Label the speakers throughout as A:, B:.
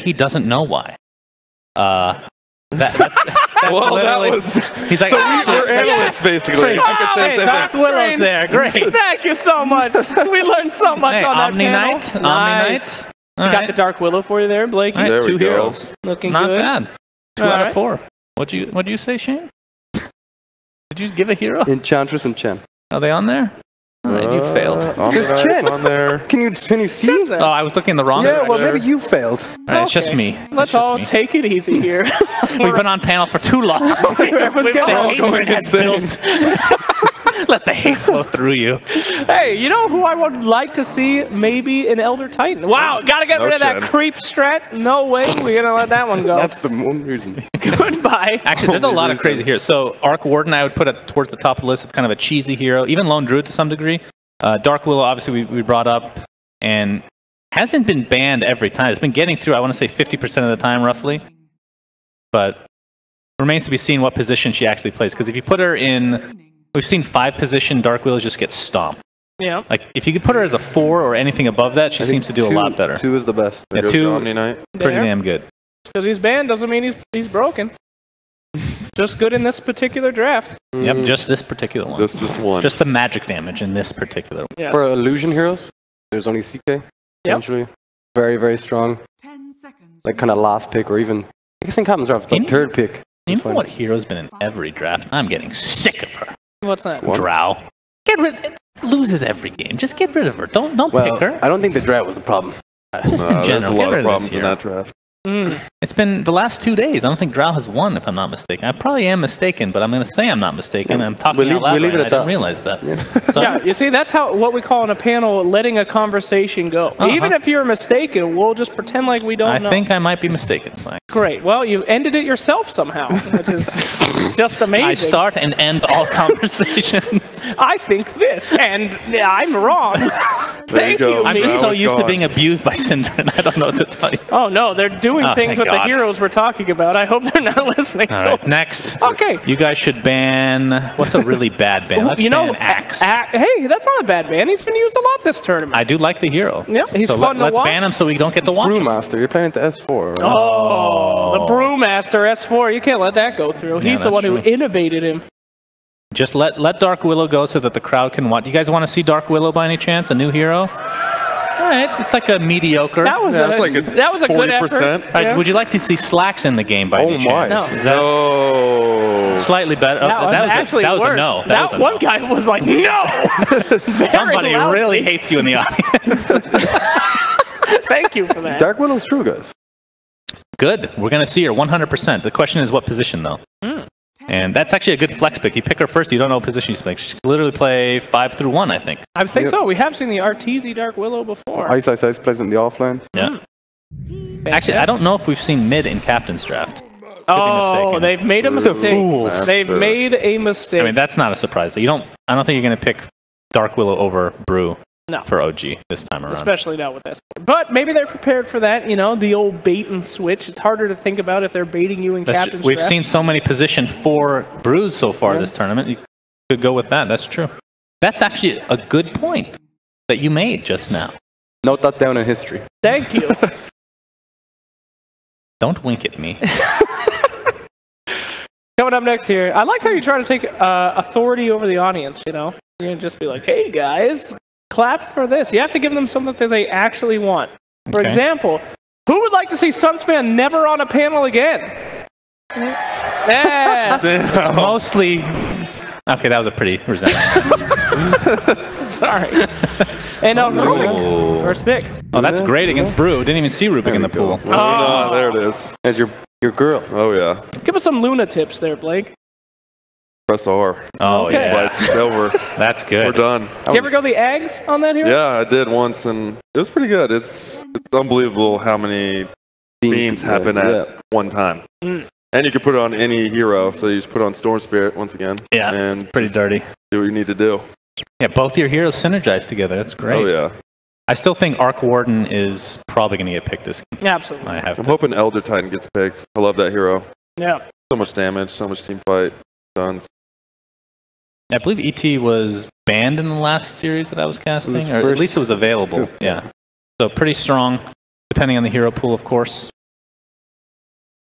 A: he doesn't know why. That's
B: well,
A: literally,
B: that was.
A: he's like,
B: So we're analysts, basically.
A: Hey, Dark Willow's there. Great.
C: Thank you so much. We learned so much on that
A: Omni
C: panel.
A: Knight.
C: Nice.
A: Omni Knight.
C: We got the Dark Willow for you there, Blakey.
A: All right,
B: There we
A: 2
B: go.
A: heroes.
C: Looking
A: Not
C: good.
A: bad. 2
C: All
A: out
C: right.
A: of 4. What'd you say, Shane? Did you give a hero?
D: Enchantress and Chen.
A: Are they on there? All right, you failed.
D: There's Chen.
B: on there.
D: Can you see that?
A: Oh, I was looking in the wrong
D: Yeah,
A: direction.
D: well, maybe you failed.
A: All right, it's just
C: Okay.
A: me.
C: Let's all take it easy here.
A: We've been on panel for too long.
C: Everyone's getting
B: going insane.
A: Let the hate flow through you.
C: Hey, you know who I would like to see? Maybe an Elder Titan. Wow, gotta get
B: No
C: rid of that
B: Chen.
C: creep strat. No way, we're gonna let that one go.
D: That's the one reason.
C: Goodbye.
A: Actually, there's a lot of crazy heroes. So Arc Warden, I would put it towards the top of the list of kind of a cheesy hero. Even Lone Druid to some degree. Dark Willow, obviously, we brought up, and hasn't been banned every time. It's been getting through, I want to say, 50% of the time, roughly. But remains to be seen what position she actually plays. Because if you put her in, we've seen 5 position, Dark Willow just get stomped.
C: Yeah.
A: Like, if you could put her as a 4 or anything above that, she seems to do a lot better.
D: 2 is the best.
A: Yeah,
B: Goes
A: 2,
B: Omni Knight.
A: pretty damn good.
C: Because he's banned doesn't mean he's broken. Just good in this particular draft.
A: Yep, just this particular one.
B: Just this one.
A: Just the magic damage in this particular one.
C: Yes.
D: For illusion heroes, there's only CK. Essentially, very, very strong.
E: 10 seconds.
D: Like kind of last pick, or even I guess in Captain's
A: You know-
D: 3rd pick.
A: You
D: It's
A: know
D: fine.
A: what hero's been in every draft? I'm getting sick of her.
C: What's that?
D: What?
A: Drow. Get rid. Loses every game. Just get rid of her. Don't
D: Well,
A: pick her.
D: I don't think the drought was the problem.
A: Just in
B: there's
A: general.
B: a
A: Get
B: lot
A: rid
B: of
A: of this
B: problems in
A: hero.
B: that draft.
A: It's been the last 2 days. I don't think Drow has won, if I'm not mistaken. I probably am mistaken, but I'm going to say I'm not mistaken. I'm talking
D: We'll
A: out
D: leave-
A: loud.
D: we'll leave
A: right?
D: it at
A: I didn't
D: that.
A: realize that. So,
C: Yeah, you see, that's what we call in a panel letting a conversation go. Even if you're mistaken, we'll just pretend like we don't
A: I
C: know.
A: think I might be mistaken. Slank.
C: Great. Well, you ended it yourself somehow, which is just amazing.
A: I start and end all conversations.
C: I think this, and I'm wrong. Thank
B: go.
C: you.
A: I'm
C: me.
A: just so
B: Drow is
A: used to
B: gone.
A: being abused by Cinder, and I don't know what to tell you.
C: Oh no, they're doing
A: Oh,
C: things
A: thank
C: with the
A: God.
C: heroes we're talking about. I hope they're not listening
A: All
C: to
A: right,
C: us.
A: next.
C: Okay.
A: You guys should ban. What's a really bad ban? Let's
C: You know,
A: ban Axe.
C: hey, that's not a bad ban. He's been used a lot this tournament.
A: I do like the hero.
C: Yep, he's
A: so
C: fun to
A: let's
C: watch.
A: ban him so we don't get to watch him.
D: Brewmaster, you're playing into S4. Right?
C: Oh, the Brewmaster S4. You can't let that go through.
A: Yeah,
C: He's the
A: that's
C: one who
A: true.
C: innovated him.
A: Just let Dark Willow go so that the crowd can watch. You guys want to see Dark Willow by any chance? A new hero? All right, it's like a mediocre.
C: That was
B: Yeah, that's like a
C: that was a good effort.
B: 40%.
A: All right,
C: Yeah.
A: would you like to see Slacks in the game by
D: Oh
A: any
D: my.
A: chance?
C: No.
A: Is that
B: No.
A: slightly better?
C: That was actually
A: that was
C: worse.
A: a no.
C: That
A: was a
C: one
A: no.
C: guy was like, no. Very
A: Somebody
C: loudly.
A: really hates you in the audience.
C: Thank you for that.
D: Dark Willow's true, guys.
A: Good. We're going to see her 100%. The question is what position, though. And that's actually a good flex pick. You pick her first, you don't know what position you pick. She can literally play 5 through 1, I think.
C: I think
D: Yep.
C: so. We have seen the Arteezy Dark Willow before.
D: Ice plays with the offline.
A: Yeah. Actually, I don't know if we've seen mid in Captain's Draft.
C: Oh,
A: mistaken.
C: they've made a mistake.
B: Fools.
C: They've made a mistake.
A: I mean, that's not a surprise. I don't think you're going to pick Dark Willow over Brew
C: No.
A: for OG this time around.
C: Especially not with this. But maybe they're prepared for that, the old bait and switch. It's harder to think about if they're baiting you in Captain's
A: We've
C: Draft.
A: seen so many position 4 Brews so far this tournament. You could go with that. That's true. That's actually a good point that you made just now.
D: Note that down in history.
C: Thank you.
A: Don't wink at me.
C: Coming up next here, I like how you try to take authority over the audience, You can just be like, hey, guys, clap for this. You have to give them something that they actually want. For
A: Okay.
C: example, who would like to see Sunspan never on a panel again? Yeah.
A: It's mostly... Okay, that was a pretty resentment.
C: Sorry. And Rubik, first pick.
A: Oh, that's great against Brew. Didn't even see Rubik in the pool.
B: Oh, no, there it is.
D: As your girl.
B: Oh, yeah.
C: Give us some Luna tips there, Blake.
B: Press R.
A: Oh,
C: Okay.
A: yeah.
B: Lights is over.
A: That's good.
B: We're done.
C: Did you ever go the eggs on that hero?
B: Yeah, I did once, and it was pretty good. It's unbelievable how many beams happen at one time. And you can put it on any hero, so you just put on Storm Spirit once again.
A: Yeah,
B: and
A: it's pretty dirty.
B: do what you need to do.
A: Yeah, both your heroes synergize together. That's great.
B: Oh, yeah.
A: I still think Arc Warden is probably going to get picked this game.
C: Absolutely.
A: I have
B: I'm
A: to.
B: hoping Elder Titan gets picked. I love that hero.
C: Yeah.
B: So much damage, so much team fight. Stuns.
A: I believe ET was banned in the last series that I was casting,
D: was
A: or at
D: first-
A: least it was available. Yeah. So pretty strong, depending on the hero pool, of course.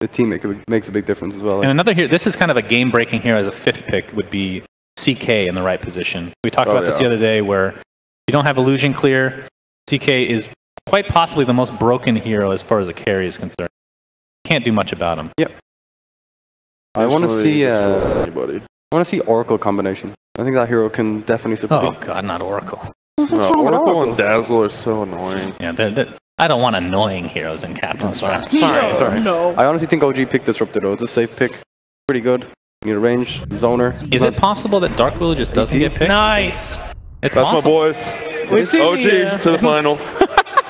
D: the team makes a big difference as well.
A: And another here, this is kind of a game-breaking hero as a 5th pick would be CK in the right position. We talked about this the other day where if you don't have illusion clear, CK is quite possibly the most broken hero as far as a carry is concerned. Can't do much about him.
D: Yep. I want to see anybody. I want to see Oracle combination. I think that hero can definitely support.
A: Oh god, not Oracle.
B: No, Oracle and Dazzle are so annoying.
A: Yeah, I don't want annoying heroes in Captain's Draft.
D: Sorry.
C: No.
D: I honestly think OG picked Disruptor though. It's a safe pick. Pretty good. You need a range, zoner.
A: Is it possible that Dark Willow just doesn't get picked?
C: Nice.
A: It's
B: That's my
A: possible.
B: boys.
C: We've seen
B: OG to the final.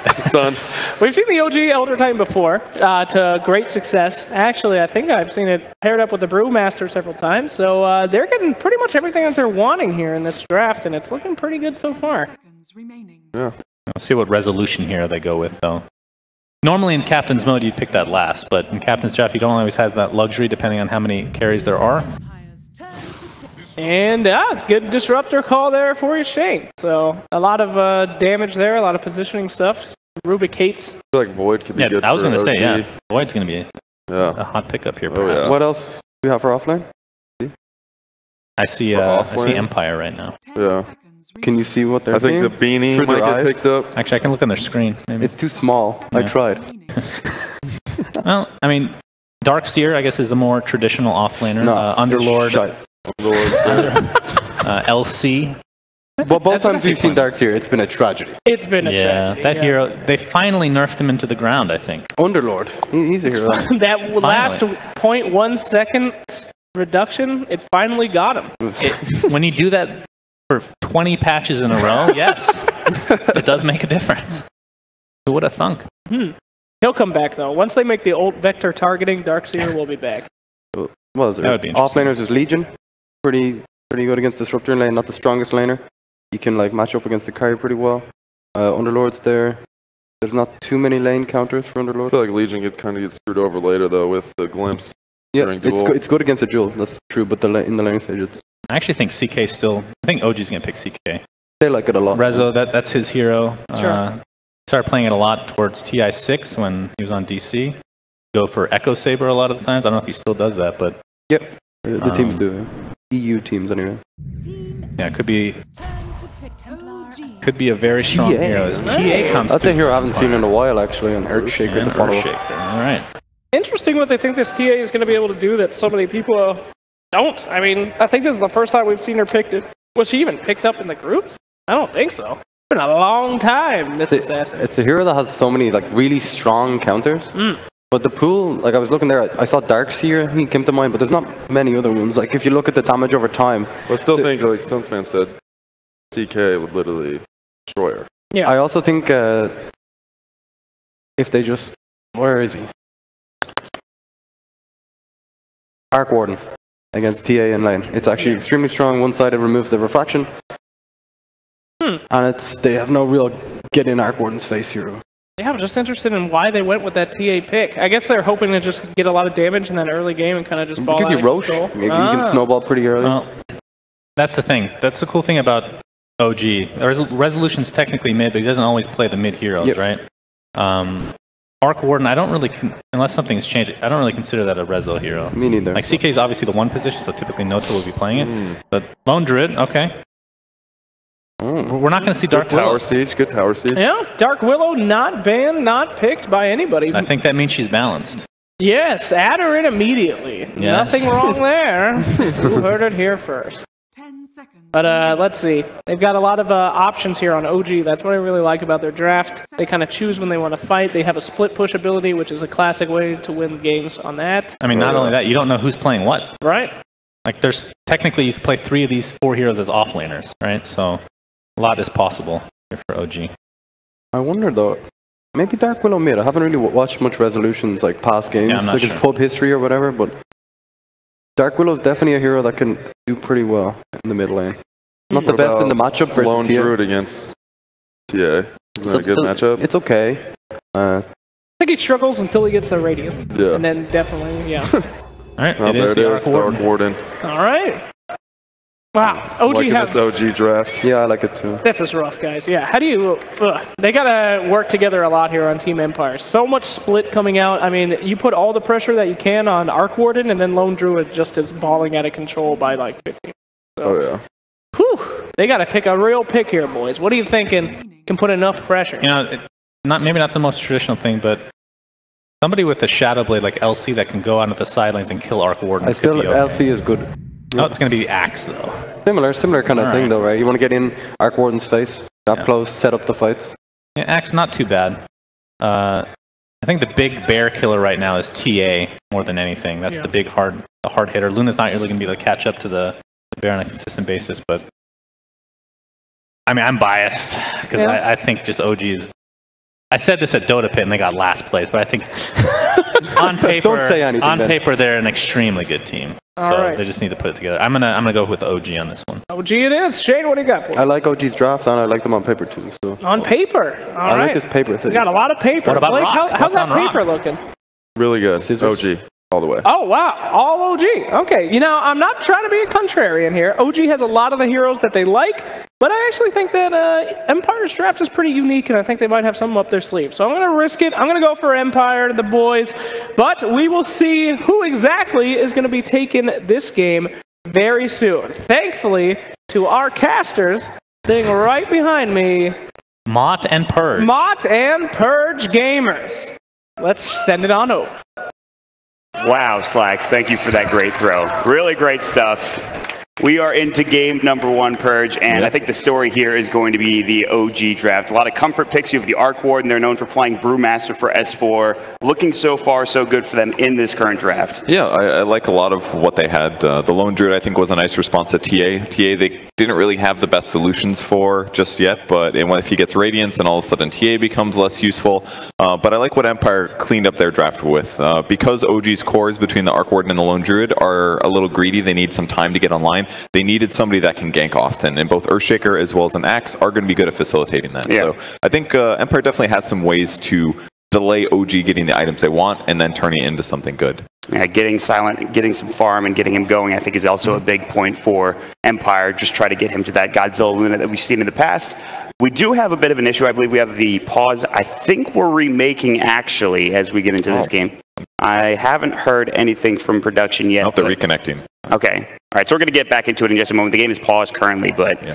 B: It's done.
C: We've seen the OG Elder Titan before to great success. Actually, I think I've seen it paired up with the Brewmaster several times. So they're getting pretty much everything that they're wanting here in this draft, and it's looking pretty good so far.
B: Yeah.
A: We'll see what resolution hero they go with, though. Normally in Captain's mode, you'd pick that last, but in Captain's Draft, you don't always have that luxury depending on how many carries there are.
C: And good disruptor call there for you, Shane. So a lot of damage there, a lot of positioning stuff. Rubik hates.
B: I feel like Void could be good.
A: I was going to say,
B: OG.
A: yeah. Void's going to be a hot pickup here, perhaps.
B: yeah.
D: What else do we have for offline?
A: I see Empire right now.
B: Yeah.
D: Can you see what they're
B: I think
D: seeing?
B: the beanie
D: Through
B: might
D: their
B: get
D: eyes?
B: picked up.
A: Actually, I can look on their screen. Maybe.
D: It's too small.
A: Yeah.
D: I tried.
A: Well, I mean, Darkseer, I guess, is the more traditional offlaner.
D: No,
A: Underlord,
D: shite.
A: LC.
D: Well, both times we've seen Darkseer, it's been a tragedy.
C: It's been a tragedy.
A: That hero, they finally nerfed him into the ground, I think.
D: Underlord. He's a hero.
C: That last 0.1 second reduction, it finally got him.
A: When you do that for 20 patches in a row, yes, it does make a difference. Who would have thunk?
C: He'll come back, though. Once they make the old vector targeting, Darkseer will be back.
D: What is it?
A: That would be interesting.
D: Offlaners is Legion. Pretty good against Disruptor in lane. Not the strongest laner. You can like match up against the carry pretty well. Underlord's there. There's not too many lane counters for
B: I
D: Underlord.
B: feel like Legion could kind of get screwed over later though with the glimpse.
D: Yeah,
B: during duel.
D: it's good against a duel. That's true. But in the lane stage,
A: I actually think CK still. I think OG's going to pick CK.
D: they like it a lot.
A: Rezo, that's his hero.
C: Sure.
A: Started playing it a lot towards TI6 when he was on DC. Go for Echo Saber a lot of the times. I don't know if he still does that, but
D: Yep, the teams do. EU teams anyway.
A: yeah, it could be a very strong hero. As TA comes
D: That's a hero I haven't seen in a while actually, an Earthshaker
A: and
D: to follow up.
A: Earthshaker. All right.
C: Interesting what they think this TA is going to be able to do that so many people don't. I mean, I think this is the first time we've seen her picked. Was she even picked up in the groups? I don't think so. It's been a long time, this assassin.
D: It's a hero that has so many like really strong counters. But the pool, like I was looking there, I saw Darkseer, he came to mind, but there's not many other ones. Like if you look at the damage over time.
B: But I still think, like Sunsman said, CK would literally destroy her.
C: Yeah.
D: I also think if they just, where is he? Arc Warden against TA in lane. It's actually extremely strong, one-sided, removes the refraction. And they have no real get in Arc Warden's face hero.
C: Yeah, I'm just interested in why they went with that TA pick. I guess they're hoping to just get a lot of damage in that early game and kind of just ball
D: Because
C: out
D: you
C: of
D: Roche,
C: control.
D: you can snowball pretty early.
A: Well, that's the thing. That's the cool thing about OG. Resolution's technically mid, but he doesn't always play the mid heroes, right? Arc Warden, I don't really, unless something's changed, I don't really consider that a Rezo hero.
D: Me neither.
A: Like CK is obviously the one position, so typically Nota will be playing it. But Lone Druid, okay. We're not going to see Dark
B: Good
A: Willow.
B: Tower Siege, good Tower Siege.
C: Yeah, Dark Willow not banned, not picked by anybody.
A: I think that means she's balanced.
C: Yes, add her in immediately.
A: Yes.
C: Nothing wrong there. You heard it here first.
E: 10 seconds.
C: But let's see. They've got a lot of options here on OG. That's what I really like about their draft. They kind of choose when they want to fight. They have a split push ability, which is a classic way to win games on that.
A: I mean, not only that, you don't know who's playing what.
C: Right.
A: Like, there's technically, you can play 3 of these 4 heroes as offlaners, right? So, a lot is possible here for OG.
D: I wonder though, maybe Dark Willow mid. I haven't really watched much resolutions like past games,
A: Yeah, I'm not
D: like his
A: sure.
D: pub history or whatever, but Dark Willow's definitely a hero that can do pretty well in the mid lane. Not the
B: What
D: best in the
B: about
D: matchup versus
B: Lone
D: TA.
B: Druid against TA. Isn't that a good matchup?
D: It's okay.
C: I think he struggles until he gets the Radiance.
B: Yeah.
C: And then definitely, yeah.
A: All right,
B: Oh,
A: it
B: there
A: is
B: it
A: the
B: is,
A: Arc Warden.
B: Arc Warden.
C: All right. Wow, OG
B: Liking
C: has...
B: this OG draft.
D: Yeah, I like it too.
C: This is rough, guys. Yeah, how do you... They got to work together a lot here on Team Empire. So much split coming out. I mean, you put all the pressure that you can on Arc Warden, and then Lone Druid just is balling out of control by like 50. So,
B: Oh, yeah.
C: whew, they got to pick a real pick here, boys. What are you thinking can put enough pressure?
A: You know, maybe not the most traditional thing, but somebody with a Shadow Blade like LC that can go onto the sidelines and kill Arc Warden.
D: LC is good.
A: Oh, it's going to be the Axe, though.
D: Similar kind of thing, though, right? You want to get in Arc Warden's face, up close, set up the fights.
A: Yeah, Axe, not too bad. I think the big bear killer right now is TA more than anything. That's the big hard hitter. Luna's not really going to be able to catch up to the bear on a consistent basis, but I mean, I'm biased because I think just OG is. I said this at Dota Pit and they got last place, but I think on paper,
D: Don't say anything,
A: on paper they're an extremely good team. So they just need to put it together. I'm gonna go with the OG on this one.
C: OG it is. Shane, what do you got for
D: I like OG's drafts and I like them on paper too. So
C: on paper? All right.
D: I like this paper thing.
C: We got a lot of paper.
A: What about
C: Blake,
A: rock?
C: how's that
A: What's on
C: paper
A: rock?
C: looking?
B: Really good.
D: Scissors.
B: OG. All the way.
C: Oh, wow. All OG. Okay. You know, I'm not trying to be a contrarian here. OG has a lot of the heroes that they like, but I actually think that Empire's draft is pretty unique, and I think they might have something up their sleeve. So I'm going to risk it. I'm going to go for Empire, the boys, but we will see who exactly is going to be taking this game very soon. Thankfully, to our casters, sitting right behind me,
A: Mott and Purge.
C: Mott and Purge Gamers. Let's send it on over.
E: Wow, Slacks, thank you for that great throw. Really great stuff. We are into game number 1, Purge, and I think the story here is going to be the OG draft. A lot of comfort picks. You have the Arc Warden. They're known for playing Brewmaster for S4. Looking so far so good for them in this current draft.
F: Yeah, I like a lot of what they had. The Lone Druid, I think, was a nice response to TA. TA, they didn't really have the best solutions for just yet, but if he gets Radiance, then all of a sudden TA becomes less useful. But I like what Empire cleaned up their draft with. Because OG's cores between the Arc Warden and the Lone Druid are a little greedy, they need some time to get online. They needed somebody that can gank often, and both Earthshaker as well as an Axe are going to be good at facilitating that. So I think Empire definitely has some ways to delay OG getting the items they want and then turning it into something good.
E: Yeah, getting Silent, getting some farm and getting him going, I think, is also a big point for Empire. Just try to get him to that Godzilla Luna that we've seen in the past. We do have a bit of an issue. I believe we have the pause. I think we're remaking, actually, as we get into this game. I haven't heard anything from production yet.
F: Nope, they're reconnecting.
E: Okay. All right, so we're going to get back into it in just a moment. The game is paused currently, but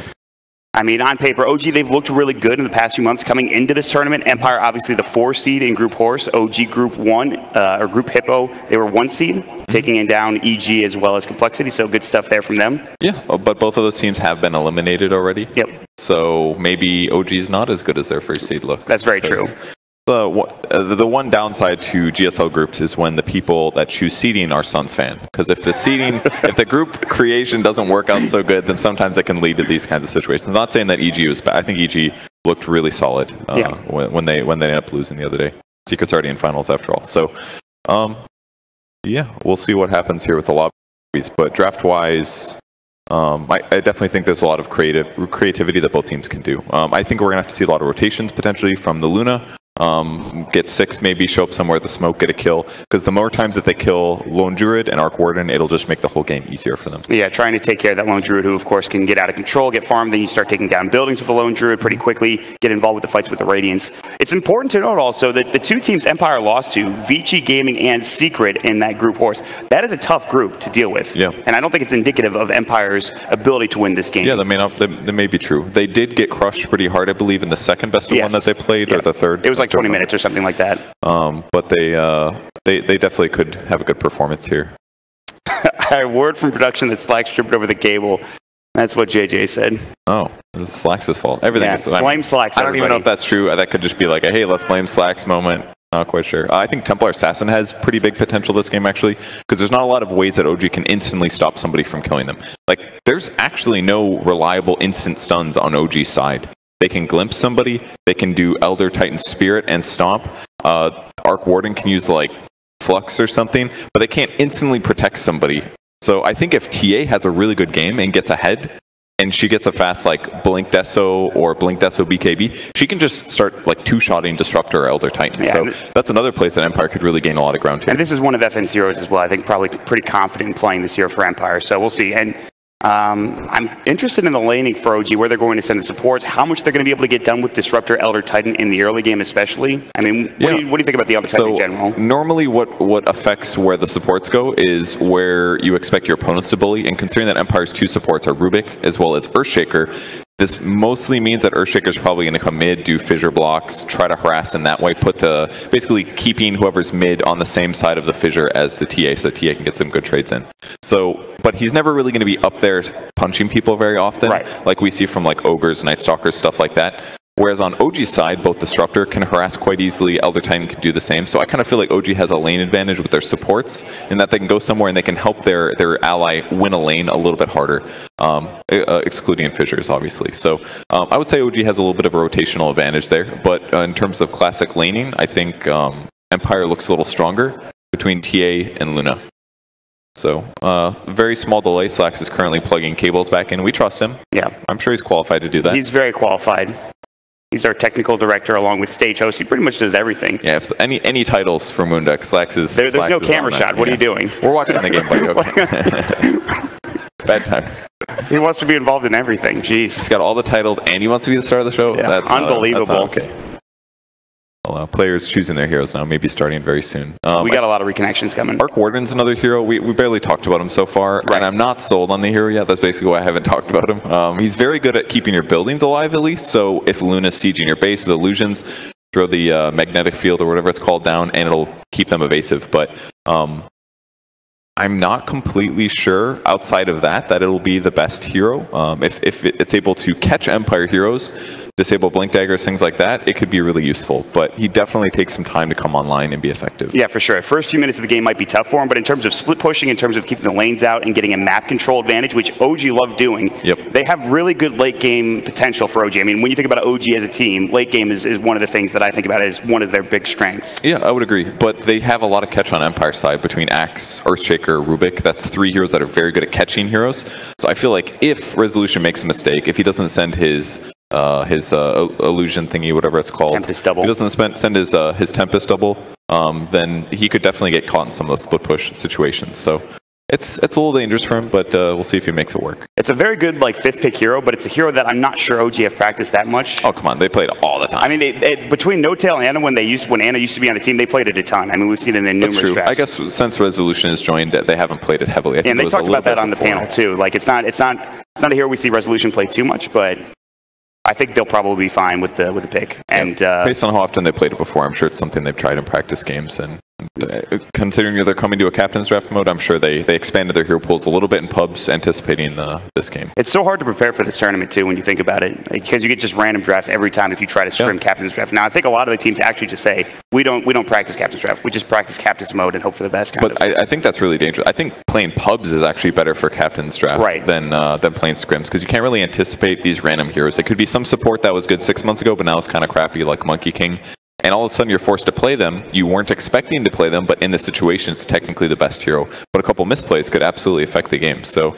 E: I mean, on paper, OG, they've looked really good in the past few months coming into this tournament. Empire, obviously, the 4 seed in Group Horse. OG Group 1, or Group Hippo, they were 1 seed, taking down EG as well as Complexity, so good stuff there from them. Yeah,
F: but both of those teams have been eliminated already.
E: Yep.
F: So maybe OG's not as good as their first seed looks.
E: That's very true.
F: The one downside to GSL groups is when the people that choose seeding are Suns fan. Because if the seeding, if the group creation doesn't work out so good, then sometimes it can lead to these kinds of situations. I'm not saying that EG was bad. I think EG looked really solid when they ended up losing the other day. Secret's already in finals after all. So, yeah, we'll see what happens here with the lobbies. But draft-wise, I definitely think there's a lot of creativity that both teams can do. I think we're going to have to see a lot of rotations potentially from the Luna. Get 6 maybe, show up somewhere at the smoke, get a kill. Because the more times that they kill Lone Druid and Arc Warden, it'll just make the whole game easier for them.
E: Yeah, trying to take care of that Lone Druid, who of course can get out of control, get farmed, then you start taking down buildings with the Lone Druid pretty quickly, get involved with the fights with the Radiance. It's important to note also that the 2 teams Empire lost to, Vici Gaming and Secret in that Group Horse, that is a tough group to deal with.
F: Yeah.
E: And I don't think it's indicative of Empire's ability to win this game.
F: Yeah, that may be true. They did get crushed pretty hard, I believe, in the second best of one that they played, or the third.
E: It was like 20 minutes or something like that.
F: But they definitely could have a good performance here.
E: I had a word from production that Slack tripped over the cable. That's what JJ said.
F: Oh, this is Slack's fault. Everything is
E: blame Slacks.
F: I don't even know if that's true. That could just be like a hey, let's blame Slack's moment. Not quite sure. I think Templar Assassin has pretty big potential this game, actually, because there's not a lot of ways that OG can instantly stop somebody from killing them. Like, there's actually no reliable instant stuns on OG's side. They can glimpse somebody, they can do Elder Titan Spirit and stomp. Arc Warden can use like Flux or something, but they can't instantly protect somebody. So I think if TA has a really good game and gets ahead, and she gets a fast like Blink Deso or Blink Deso BKB, she can just start like 2-shotting Disruptor or Elder Titan.
E: Yeah,
F: so that's another place that Empire could really gain a lot of ground here.
E: And this is one of FN's heroes as well. I think probably pretty confident in playing this hero for Empire. So we'll see. And I'm interested in the laning for OG, where they're going to send the supports, how much they're going to be able to get done with Disruptor, Elder Titan in the early game especially. I mean, what do you think about the Elder Titan in general?
F: Normally what affects where the supports go is where you expect your opponents to bully, and considering that Empire's 2 supports are Rubik as well as Earthshaker, this mostly means that Earthshaker's probably going to come mid, do fissure blocks, try to harass in that way, basically keeping whoever's mid on the same side of the fissure as the TA, so the TA can get some good trades in. So, but he's never really going to be up there punching people very often, like we see from like Ogres, Night Stalkers, stuff like that. Whereas on OG's side, both Disruptor can harass quite easily, Elder Titan can do the same. So I kind of feel like OG has a lane advantage with their supports, in that they can go somewhere and they can help their ally win a lane a little bit harder, excluding fissures, obviously. So I would say OG has a little bit of a rotational advantage there. But in terms of classic laning, I think Empire looks a little stronger between TA and Luna. So, very small delay. Slacks is currently plugging cables back in. We trust him.
E: Yeah.
F: I'm sure he's qualified to do that.
E: He's very qualified. He's our technical director along with stage host. He pretty much does everything.
F: Yeah, if any titles for Moondeck, Slacks is...
E: There's no camera shot. What are you doing?
F: We're watching the game, buddy. Okay. Bad time.
E: He wants to be involved in everything. Jeez.
F: He's got all the titles and he wants to be the star of the show?
E: Yeah.
F: That's
E: unbelievable.
F: That's not okay. Well, players choosing their heroes now, maybe starting very soon.
E: We got a lot of reconnections coming.
F: Arc Warden's another hero. We barely talked about him so far, and I'm not sold on the hero yet. That's basically why I haven't talked about him. He's very good at keeping your buildings alive, at least. So if Luna's sieging your base with illusions, throw the magnetic field or whatever it's called down, and it'll keep them evasive. But I'm not completely sure outside of that it'll be the best hero. If it's able to catch Empire heroes, disable blink daggers, things like that, it could be really useful. But he definitely takes some time to come online and be effective.
E: Yeah, for sure. First few minutes of the game might be tough for him, but in terms of split pushing, in terms of keeping the lanes out and getting a map control advantage, which OG love doing, they have really good late game potential for OG. I mean, when you think about OG as a team, late game is one of the things that I think about as one of their big strengths.
F: Yeah, I would agree. But they have a lot of catch on Empire side between Axe, Earthshaker, Rubik. That's 3 heroes that are very good at catching heroes. So I feel like if Resolution makes a mistake, if he doesn't send his illusion thingy, whatever it's called.
E: Tempest double.
F: If he doesn't send his Tempest double, then he could definitely get caught in some of those split push situations. So it's a little dangerous for him, but we'll see if he makes it work.
E: It's a very good 5th pick hero, but it's a hero that I'm not sure OG have practiced that much.
F: Oh come on, they played it all the time.
E: I mean, between No-Tail and Anna, when Anna used to be on the team, they played it a ton. I mean, we've seen it in numerous drafts.
F: I guess since Resolution has joined, they haven't played it heavily.
E: And they talked about that on the panel too. Like it's not a hero we see Resolution play too much, but I think they'll probably be fine with the pick. And
F: based on how often they played it before, I'm sure it's something they've tried in practice games. And considering they're coming to a captain's draft mode, I'm sure they expanded their hero pools a little bit in pubs, anticipating this game.
E: It's so hard to prepare for this tournament too when you think about it, because you get just random drafts every time if you try to scrim captain's draft. Now I think a lot of the teams actually just say we don't practice captain's draft. We just practice captain's mode and hope for the best.
F: I think that's really dangerous. I think playing pubs is actually better for captain's draft than playing scrims, because you can't really anticipate these random heroes. It could be some support that was good 6 months ago, but now it's kind of crappy, like Monkey King. And all of a sudden you're forced to play them. You weren't expecting to play them, but in this situation it's technically the best hero. But a couple misplays could absolutely affect the game. So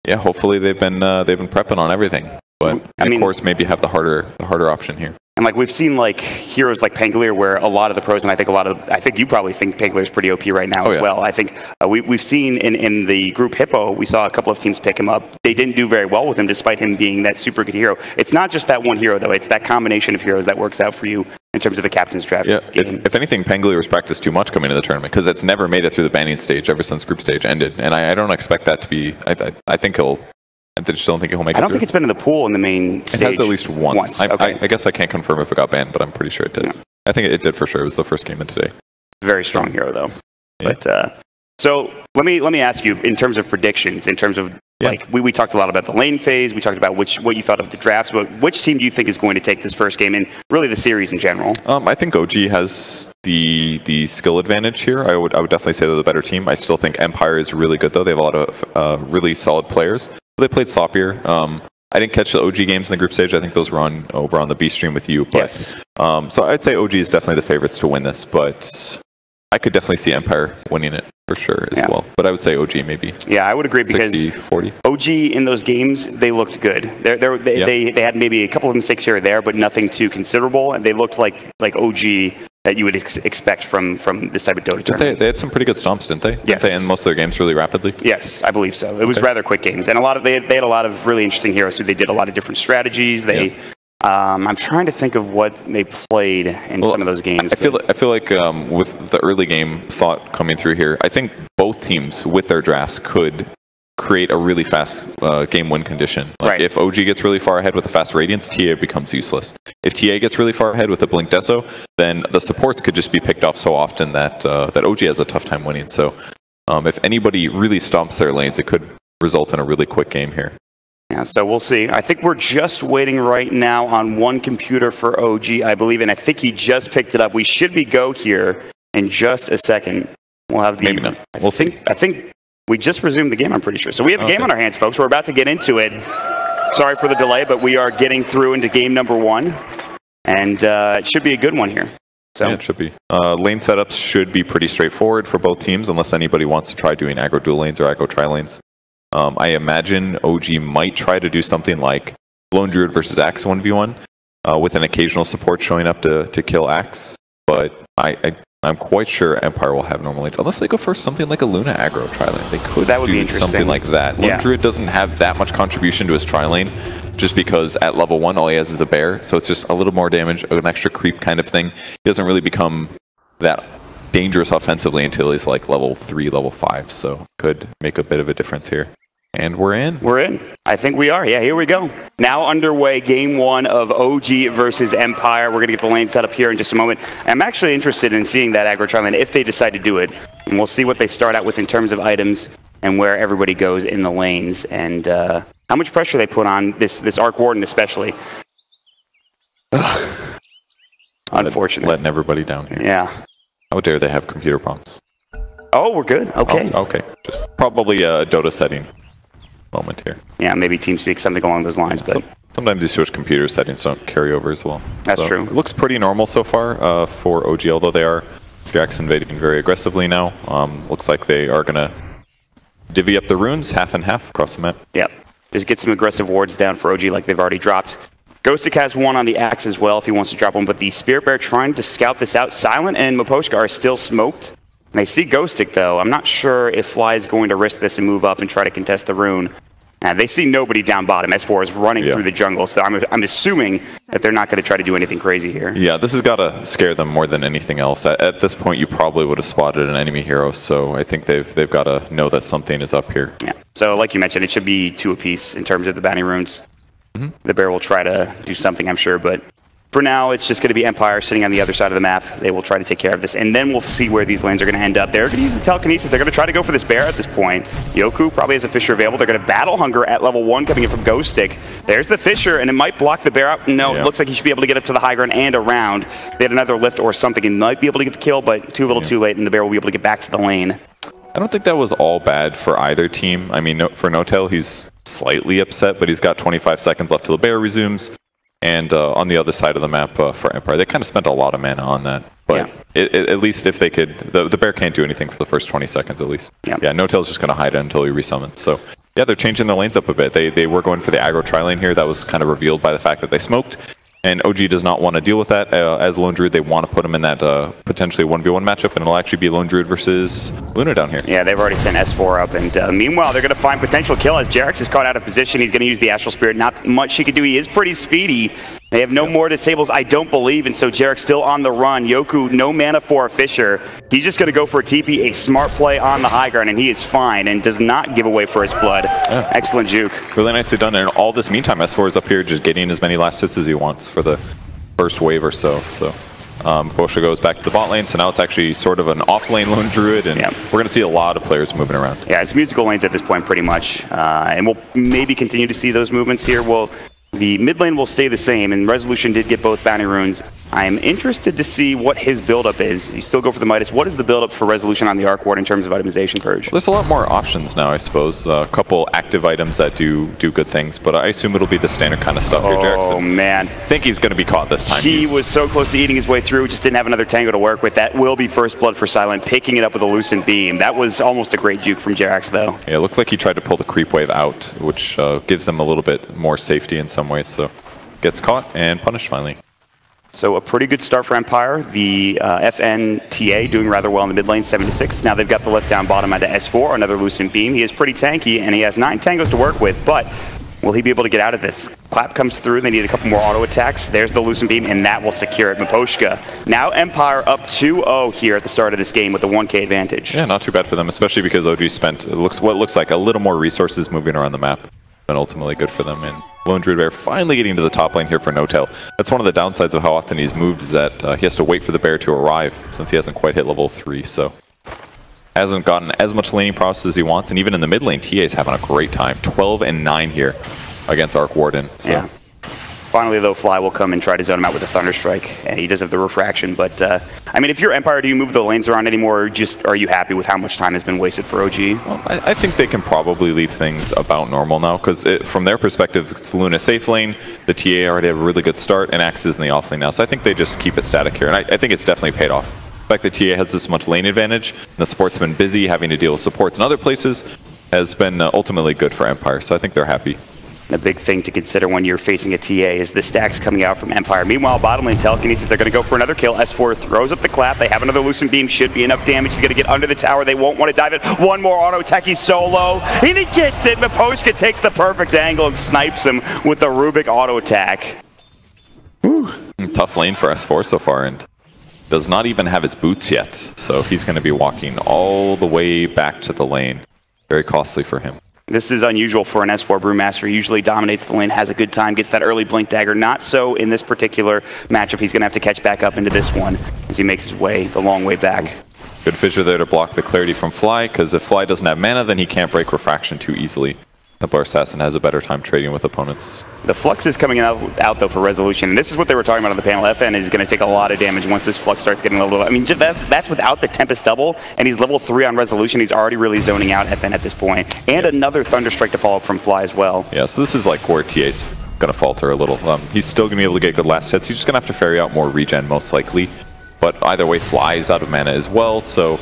F: yeah, hopefully they've been prepping on everything. But of course maybe have the harder option here.
E: And we've seen heroes like Pangolier, where a lot of the pros, and I think you probably think Pangolier is pretty OP right now as well. I think we've seen in the group Hippo, we saw a couple of teams pick him up. They didn't do very well with him, despite him being that super good hero. It's not just that one hero though; it's that combination of heroes that works out for you in terms of a captain's draft game.
F: If anything, Pangolier was practiced too much coming into the tournament, because it's never made it through the banning stage ever since group stage ended, and I don't expect that to be. I think he'll. I just don't think he'll make it.
E: I don't think it's been in the pool in the main stage.
F: It has at least once.
E: Okay.
F: I guess I can't confirm if it got banned, but I'm pretty sure it did. Yeah. I think it did for sure. It was the first game of today.
E: Very strong hero though. Yeah. But so let me ask you, in terms of predictions, in terms of we talked a lot about the lane phase. We talked about what you thought of the drafts. But which team do you think is going to take this first game and really the series in general?
F: I think OG has the skill advantage here. I would definitely say they're the better team. I still think Empire is really good though. They have a lot of really solid players. They played sloppier. I didn't catch the OG games in the group stage. I think those were over on the B stream with you. But, so I'd say OG is definitely the favorites to win this, but I could definitely see Empire winning it for sure as well. But I would say OG maybe.
E: Yeah, I would agree, because
F: 60-40.
E: OG in those games, they looked good. They had maybe a couple of mistakes here or there, but nothing too considerable. And they looked like OG that you would expect from this type of Dota tournament.
F: They had some pretty good stomps, didn't they?
E: Yes.
F: Didn't they end most of their games really rapidly?
E: Yes, I believe so. It was rather quick games, and they had a lot of really interesting heroes. So they did a lot of different strategies. I'm trying to think of what they played in some of those games.
F: I feel like with the early game thought coming through here, I think both teams with their drafts could create a really fast game win condition. Like if OG gets really far ahead with a fast Radiance, TA becomes useless. If TA gets really far ahead with a Blink Deso, then the supports could just be picked off so often that that OG has a tough time winning. So if anybody really stomps their lanes, it could result in a really quick game here.
E: Yeah, so we'll see. I think we're just waiting right now on one computer for OG, I believe, and I think he just picked it up. We should be go here in just a second. We'll have the...
F: Maybe not. We'll see.
E: I think we just resumed the game, I'm pretty sure. So we have a game on our hands, folks. We're about to get into it. Sorry for the delay, but we are getting through into game number 1. And it should be a good one here. So.
F: Yeah, it should be. Lane setups should be pretty straightforward for both teams, unless anybody wants to try doing aggro dual lanes or aggro tri lanes. I imagine OG might try to do something like Lone Druid versus Axe 1v1 with an occasional support showing up to kill Axe, but I'm quite sure Empire will have normal lanes, unless they go for something like a Luna aggro tri lane. They could do something like that. Lone Druid doesn't have that much contribution to his tri lane, just because at level 1 all he has is a bear, so it's just a little more damage, an extra creep kind of thing. He doesn't really become that dangerous offensively until he's like level 3, level 5, so could make a bit of a difference here. And we're in. We're in.
E: I think we are. Yeah, here we go. Now underway, game 1 of OG versus Empire. We're going to get the lane set up here in just a moment. I'm actually interested in seeing that aggro tri lane if they decide to do it. And we'll see what they start out with in terms of items and where everybody goes in the lanes and how much pressure they put on this Arc Warden especially. Unfortunate.
F: Letting everybody down here.
E: Yeah.
F: How dare they have computer prompts?
E: Oh, we're good. Okay.
F: Oh, okay. Just probably a Dota setting moment here.
E: Yeah, maybe TeamSpeak, something along those lines. But
F: sometimes these Switch computer settings don't carry over as well.
E: That's true.
F: It looks pretty normal so far for OG, although they are Jax invading very aggressively now. Looks like they are going to divvy up the runes half and half across the map.
E: Yep. Just get some aggressive wards down for OG like they've already dropped. Ghostic has one on the Axe as well if he wants to drop one, but the Spirit Bear trying to scout this out. Silent and Miposhka are still smoked. And they see Ghostic though. I'm not sure if Fly is going to risk this and move up and try to contest the rune. They see nobody down bottom. S4 is running through the jungle, so I'm assuming that they're not going to try to do anything crazy here.
F: Yeah, this has got to scare them more than anything else. At this point, you probably would have spotted an enemy hero, so I think they've got to know that something is up here.
E: Yeah. So like you mentioned, it should be 2 apiece in terms of the bounty runes. The bear will try to do something, I'm sure, but for now, it's just going to be Empire sitting on the other side of the map. They will try to take care of this, and then we'll see where these lanes are going to end up. They're going to use the telekinesis. They're going to try to go for this bear at this point. Yoku probably has a Fissure available. They're going to Battle Hunger at level 1 coming in from Ghostic. There's the Fissure, and it might block the bear out. No, it looks like he should be able to get up to the high ground and around. They had another lift or something and might be able to get the kill, but too little too late, and the bear will be able to get back to the lane.
F: I don't think that was all bad for either team. I mean, for No-Tail, he's slightly upset, but he's got 25 seconds left till the bear resumes. And on the other side of the map for Empire, they kind of spent a lot of mana on that. But at least if they could, the bear can't do anything for the first 20 seconds at least. Yeah, No-Tail's just going to hide it until he resummons. So yeah, they're changing their lanes up a bit. They were going for the aggro tri lane here. That was kind of revealed by the fact that they smoked. And OG does not want to deal with that. As Lone Druid, they want to put him in that potentially 1v1 matchup, and it'll actually be Lone Druid versus Luna down here.
E: Yeah, they've already sent S4 up, and meanwhile, they're going to find potential kill as Jerax is caught out of position. He's going to use the Astral Spirit. Not much he can do. He is pretty speedy. They have no more disables, I don't believe, and so Jerax still on the run. Yoku, no mana for a Fissure. He's just going to go for a TP, a smart play on the high ground, and he is fine and does not give away for his blood. Yeah. Excellent juke.
F: Really nicely done, and all this meantime, S4 is up here just getting as many last hits as he wants for the first wave or so. Posha goes back to the bot lane, so now it's actually sort of an off-lane Lone Druid, and we're going to see a lot of players moving around.
E: Yeah, it's musical lanes at this point pretty much, and we'll maybe continue to see those movements here. The mid lane will stay the same, and Resolution did get both bounty runes. I'm interested to see what his buildup is. You still go for the Midas. What is the buildup for Resolution on the Arc Ward in terms of itemization purge?
F: There's a lot more options now, I suppose. A couple active items that do good things, but I assume it'll be the standard kind of stuff here, Jackson.
E: Oh, man.
F: I think he's going to be caught this time.
E: He was so close to eating his way through, just didn't have another tango to work with. That will be first blood for Silent, picking it up with a Lucent Beam. That was almost a great juke from Jerax, though.
F: Yeah, it looked like he tried to pull the creep wave out, which gives them a little bit more safety in some ways, so gets caught and punished finally.
E: So a pretty good start for Empire. The FNTA doing rather well in the mid lane, 7-6. Now they've got the left down bottom onto S4, another Lucent Beam. He is pretty tanky, and he has 9 tangos to work with, but will he be able to get out of this? Clap comes through, they need a couple more auto attacks. There's the Lucent Beam, and that will secure it. Miposhka. Now Empire up 2-0 here at the start of this game with a 1k advantage.
F: Yeah, not too bad for them, especially because OG spent what looks like a little more resources moving around the map, and ultimately good for them. And Lone Druid Bear finally getting to the top lane here for No-Tail. That's one of the downsides of how often he's moved, is that he has to wait for the bear to arrive, since he hasn't quite hit level 3, so hasn't gotten as much laning process as he wants. And even in the mid lane, TA is having a great time. 12-9 here against Arc Warden. So.
E: Yeah. Finally, though, Fly will come and try to zone him out with a Thunderstrike, and he does have the refraction. But I mean, if you're Empire, do you move the lanes around anymore, or just are you happy with how much time has been wasted for OG?
F: Well, I think they can probably leave things about normal now, because from their perspective, it's Luna safe lane, the TA already have a really good start, and Axe is in the off lane now. So I think they just keep it static here, and I think it's definitely paid off. The fact that TA has this much lane advantage, and the support's been busy having to deal with supports in other places, has been ultimately good for Empire. So I think they're happy.
E: The big thing to consider when you're facing a TA is the stacks coming out from Empire. Meanwhile, bottom lane telekinesis, they're going to go for another kill. S4 throws up the clap. They have another Lucent Beam. Should be enough damage. He's going to get under the tower. They won't want to dive it. One more auto attack. He's so low. And he gets it. Miposhka takes the perfect angle and snipes him with the Rubik auto attack.
F: Whew. Tough lane for S4 so far, and does not even have his boots yet. So he's going to be walking all the way back to the lane. Very costly for him.
E: This is unusual for an S4 Brewmaster. He usually dominates the lane, has a good time, gets that early Blink Dagger. Not so in this particular matchup. He's going to have to catch back up into this one as he makes his way the long way back.
F: Good fissure there to block the clarity from Fly, because if Fly doesn't have mana, then he can't break refraction too easily. Templar Assassin has a better time trading with opponents.
E: The Flux is coming out though for Resolution, and this is what they were talking about on the panel. FN is going to take a lot of damage once this Flux starts getting leveled up. I mean, that's without the Tempest double, and he's level 3 on Resolution. He's already really zoning out FN at this point. And another Thunderstrike to follow up from Fly as well.
F: Yeah, so this is like where TA's going to falter a little. He's still going to be able to get good last hits. He's just going to have to ferry out more regen most likely. But either way, Fly is out of mana as well, so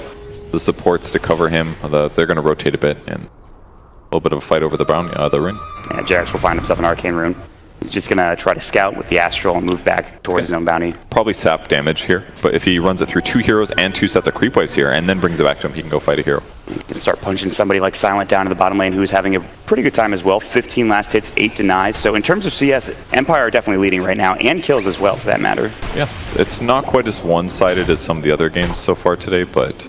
F: the supports to cover him, they're going to rotate a bit, and a little bit of a fight over the rune.
E: Yeah, Jarex will find himself an Arcane Rune. He's just going to try to scout with the Astral and move back towards his own bounty.
F: Probably sap damage here, but if he runs it through 2 heroes and 2 sets of creep waves here, and then brings it back to him, he can go fight a hero.
E: He can start punching somebody like Silent down to the bottom lane, who's having a pretty good time as well. 15 last hits, 8 denies. So in terms of CS, Empire are definitely leading right now, and kills as well, for that matter.
F: Yeah, it's not quite as one-sided as some of the other games so far today, but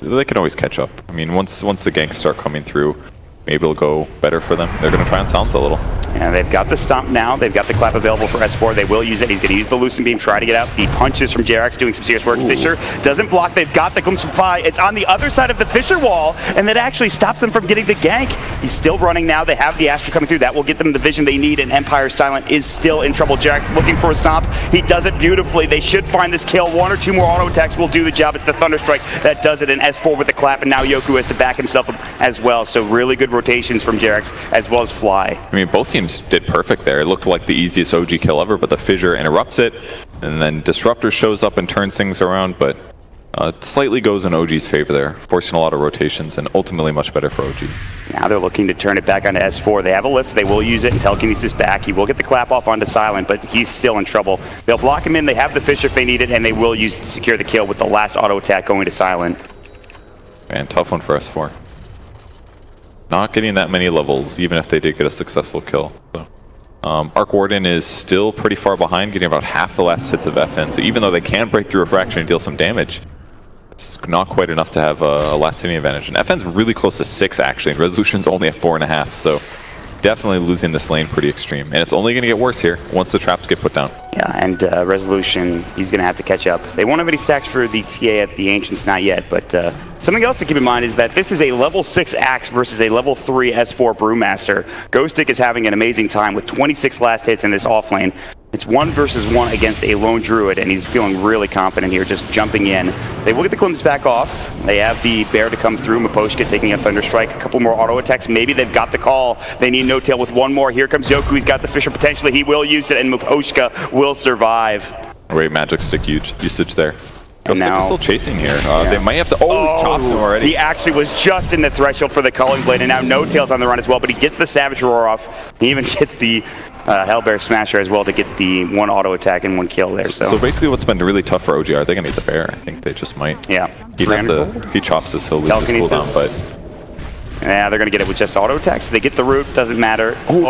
F: they can always catch up. I mean, once the ganks start coming through, maybe it'll go better for them. They're going to try and silence a little.
E: And they've got the Stomp now. They've got the Clap available for S4. They will use it. He's going to use the Lucent Beam, try to get out. The punches from Jarex doing some serious work. Ooh. Fissure doesn't block. They've got the Glimpse from Fly. It's on the other side of the Fissure wall, and that actually stops them from getting the gank. He's still running now. They have the Astra coming through. That will get them the vision they need, and Empire Silent is still in trouble. Jarex looking for a Stomp. He does it beautifully. They should find this kill. 1 or 2 more auto attacks will do the job. It's the Thunderstrike that does it, and S4 with the Clap, and now Yoku has to back himself up as well. So really good rotations from Jarex as well as Fly.
F: I mean, both teams did perfect there. It looked like the easiest OG kill ever, but the Fissure interrupts it, and then Disruptor shows up and turns things around, but it slightly goes in OG's favor there, forcing a lot of rotations, and ultimately much better for OG.
E: Now they're looking to turn it back onto S4. They have a lift, they will use it, and Telekinesis back. He will get the Clap off onto Silent, but he's still in trouble. They'll block him in, they have the Fissure if they need it, and they will use it to secure the kill with the last auto attack going to Silent.
F: Man, tough one for S4. Not getting that many levels, even if they did get a successful kill. So, Arc Warden is still pretty far behind, getting about half the last hits of FN. So even though they can break through Refraction and deal some damage, it's not quite enough to have a last hitting advantage. And FN's really close to 6 actually, and Resolution's only at 4.5. So definitely losing this lane pretty extreme. And it's only going to get worse here once the traps get put down.
E: Yeah, and Resolution, he's going to have to catch up. They won't have any stacks for the TA at the Ancients, not yet, but something else to keep in mind is that this is a level 6 Axe versus a level 3 S4 Brewmaster. Ghostic is having an amazing time with 26 last hits in this offlane. It's 1 versus 1 against a lone druid, and he's feeling really confident here, just jumping in. They will get the Glimpse back off. They have the bear to come through. Miposhka taking a Thunderstrike, a couple more auto attacks. Maybe they've got the call. They need No-Tail with 1 more. Here comes Yoku. He's got the Fissure potentially. He will use it, and Miposhka will survive.
F: Great magic stick usage there. Ghostic is still chasing here.
E: Yeah.
F: They might have to... Oh, he chops him already.
E: He actually was just in the threshold for the Culling Blade, and now No-Tail's on the run as well, but he gets the Savage Roar off. He even gets the Hellbear Smasher as well to get the 1 auto attack and 1 kill there.
F: So basically what's been really tough for OG, are they going to get the bear? I think they just might.
E: Yeah.
F: If he chops this, he'll lose his cooldown, but...
E: Yeah, they're going to get it with just auto attacks. They get the root, doesn't matter.
F: Oh,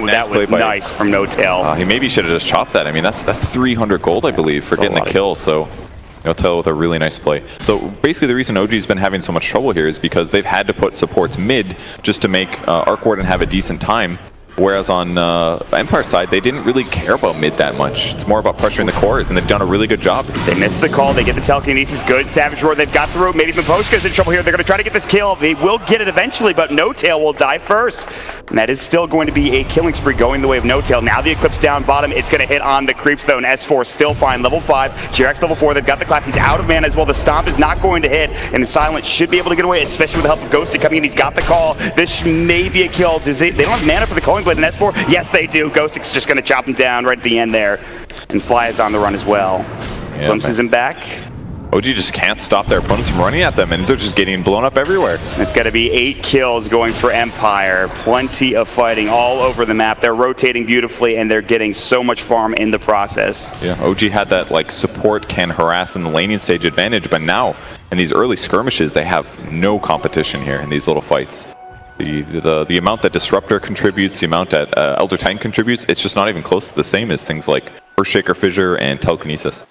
E: that was nice from No-Tail.
F: He maybe should have just chopped that. I mean, that's 300 gold, I believe, for getting the kill. So No-Tail with a really nice play. So basically the reason OG's been having so much trouble here is because they've had to put supports mid just to make Arc Warden have a decent time. Whereas on Empire's side, they didn't really care about mid that much. It's more about pressuring the cores, and they've done a really good job.
E: They missed the call. They get the telekinesis. Good. Savage Roar. They've got the root. Maybe Miposhka's in trouble here. They're going to try to get this kill. They will get it eventually, but No-Tail will die first. And that is still going to be a killing spree going the way of No-Tail. Now the Eclipse down bottom. It's going to hit on the creeps, though, and S4 still fine. Level 5. JRX level 4. They've got the clap. He's out of mana as well. The Stomp is not going to hit, and the Silent should be able to get away, especially with the help of Ghosted coming in. He's got the call. This may be a kill. They don't have mana for the Calling Blade and S4. Yes, they do. Ghosted's just going to chop him down right at the end there. And Fly is on the run as well. Glimpses him back.
F: OG just can't stop their opponents from running at them, and they're just getting blown up everywhere.
E: It's got to be 8 kills going for Empire. Plenty of fighting all over the map. They're rotating beautifully, and they're getting so much farm in the process.
F: Yeah, OG had that like support can harass in the laning stage advantage, but now in these early skirmishes, they have no competition here in these little fights. The amount that Disruptor contributes, the amount that Elder Titan contributes, it's just not even close to the same as things like Earthshaker Fissure and Telekinesis.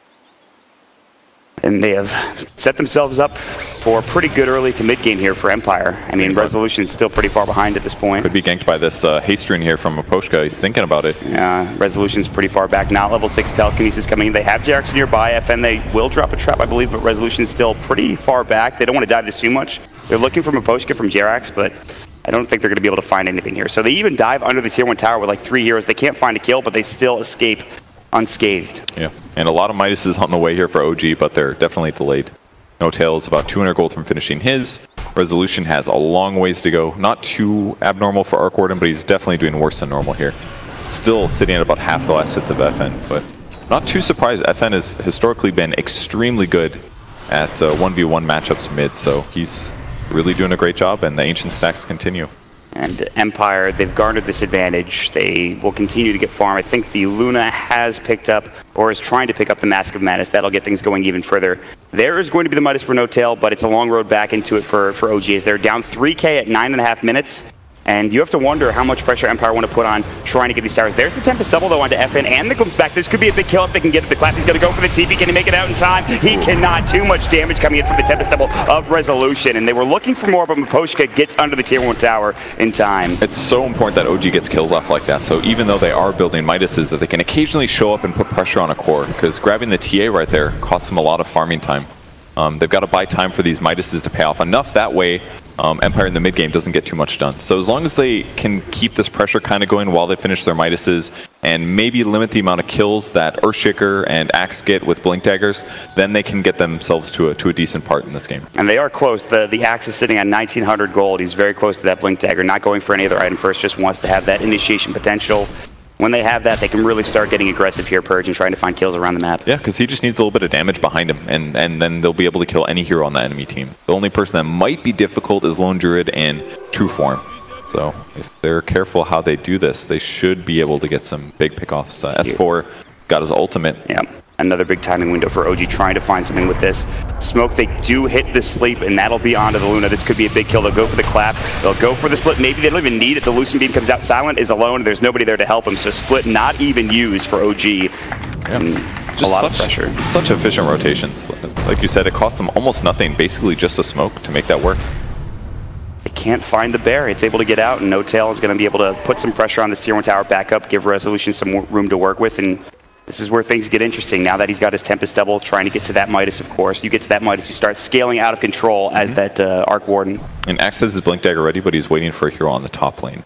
E: And they have set themselves up for pretty good early to mid game here for Empire. I mean, Resolution is still pretty far behind at this point.
F: Could be ganked by this haste rune here from Miposhka. He's thinking about it.
E: Yeah, Resolution's pretty far back. Now level 6 Telekinesis coming in. They have JRX nearby. FN, they will drop a trap, I believe, but Resolution's still pretty far back. They don't want to dive this too much. They're looking for Miposhka from JRX, but I don't think they're going to be able to find anything here. So they even dive under the tier 1 tower with like 3 heroes. They can't find a kill, but they still escape unscathed.
F: Yeah, and a lot of Midases on the way here for OG, but they're definitely delayed. No-Tail is about 200 gold from finishing his. Resolution has a long ways to go. Not too abnormal for Arc Warden, but he's definitely doing worse than normal here. Still sitting at about half the last hits of FN, but not too surprised. FN has historically been extremely good at 1v1 matchups mid, so he's really doing a great job, and the Ancient stacks continue.
E: And Empire, they've garnered this advantage. They will continue to get farm. I think the Luna has picked up, or is trying to pick up the Mask of Madness. That'll get things going even further. There is going to be the Midas for No-Tail, but it's a long road back into it for OG, as they're down 3k at 9.5 minutes. And you have to wonder how much pressure Empire want to put on trying to get these towers. There's the Tempest double, though, onto FN, and the glimpse back. This could be a big kill if they can get it. The clap, he's going to go for the TP. Can he make it out in time? He cannot. Too much damage coming in from the Tempest double of Resolution. And they were looking for more, but Miposhka gets under the tier 1 tower in time.
F: It's so important that OG gets kills off like that. So even though they are building Midases, that they can occasionally show up and put pressure on a core, because grabbing the TA right there costs them a lot of farming time. They've got to buy time for these Midases to pay off enough. That way, Empire in the mid game doesn't get too much done. So as long as they can keep this pressure kind of going while they finish their Midases, and maybe limit the amount of kills that Earthshaker and Axe get with Blink Daggers, then they can get themselves to a decent part in this game.
E: And they are close. The Axe is sitting at 1900 gold. He's very close to that Blink Dagger, not going for any other item first, just wants to have that initiation potential. When they have that, they can really start getting aggressive here, Purge, and trying to find kills around the map.
F: Yeah, because he just needs a little bit of damage behind him, and then they'll be able to kill any hero on the enemy team. The only person that might be difficult is Lone Druid and True Form. So if they're careful how they do this, they should be able to get some big pickoffs. S4 got his ultimate.
E: Yeah, another big timing window for OG trying to find something with this. Smoke, they do hit the sleep, and that'll be onto the Luna. This could be a big kill. They'll go for the clap. They'll go for the split. Maybe they don't even need it. The Lucent Beam comes out. Silent is alone. There's nobody there to help him, so split not even used for OG.
F: Yeah.
E: Just a lot of pressure.
F: Such efficient rotations. Like you said, it costs them almost nothing, basically just a smoke to make that work.
E: They can't find the bear. It's able to get out, and No-Tail is going to be able to put some pressure on this tier 1 tower back up, give Resolution some more room to work with, and this is where things get interesting. Now that he's got his Tempest double, trying to get to that Midas, of course. You get to that Midas, you start scaling out of control as that Arc Warden.
F: And Axe has his Blink Dagger ready, but he's waiting for a hero on the top lane.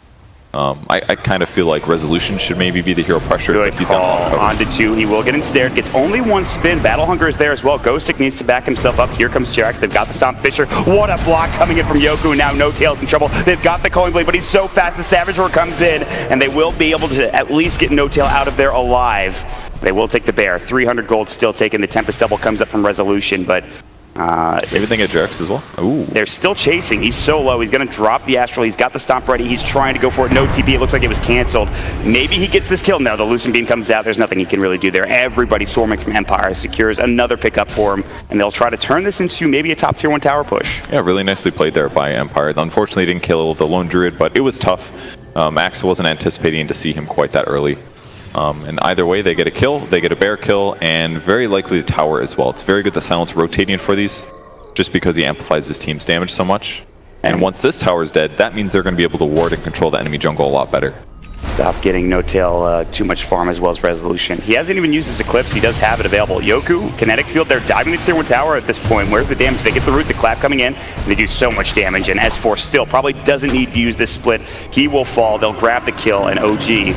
F: I kind of feel like Resolution should maybe be the hero pressure.
E: Good call. Onto 2. He will get ensnared. Gets only 1 spin. Battle Hunger is there as well. Ghostic needs to back himself up. Here comes JRX. They've got the Stomp Fissure. What a block coming in from Yoku. Now No-Tail's in trouble. They've got the Calling Blade, but he's so fast. The Savage Roar comes in, and they will be able to at least get No-Tail out of there alive. They will take the bear. 300 gold still taken. The Tempest double comes up from Resolution, but
F: Maybe they get Jerks as well. Ooh.
E: They're still chasing. He's so low. He's going to drop the Astral. He's got the Stomp ready. He's trying to go for it. No TP. It looks like it was canceled. Maybe he gets this kill. No, the Lucent Beam comes out. There's nothing he can really do there. Everybody swarming from Empire secures another pickup for him, and they'll try to turn this into maybe a top tier 1 tower push.
F: Yeah, really nicely played there by Empire. Unfortunately, he didn't kill the Lone Druid, but it was tough. Max wasn't anticipating to see him quite that early. And either way, they get a kill, they get a bear kill, and very likely the tower as well. It's very good that Silence rotating for these, just because he amplifies his team's damage so much. And once this tower is dead, that means they're going to be able to ward and control the enemy jungle a lot better.
E: Stop getting No-Tail too much farm as well as resolution. He hasn't even used his Eclipse. He does have it available. Yoku, Kinetic Field, they're diving the tier 1 tower at this point. Where's the damage? They get the root, the clap coming in, and they do so much damage. And S4 still probably doesn't need to use this split. He will fall. They'll grab the kill, and OG,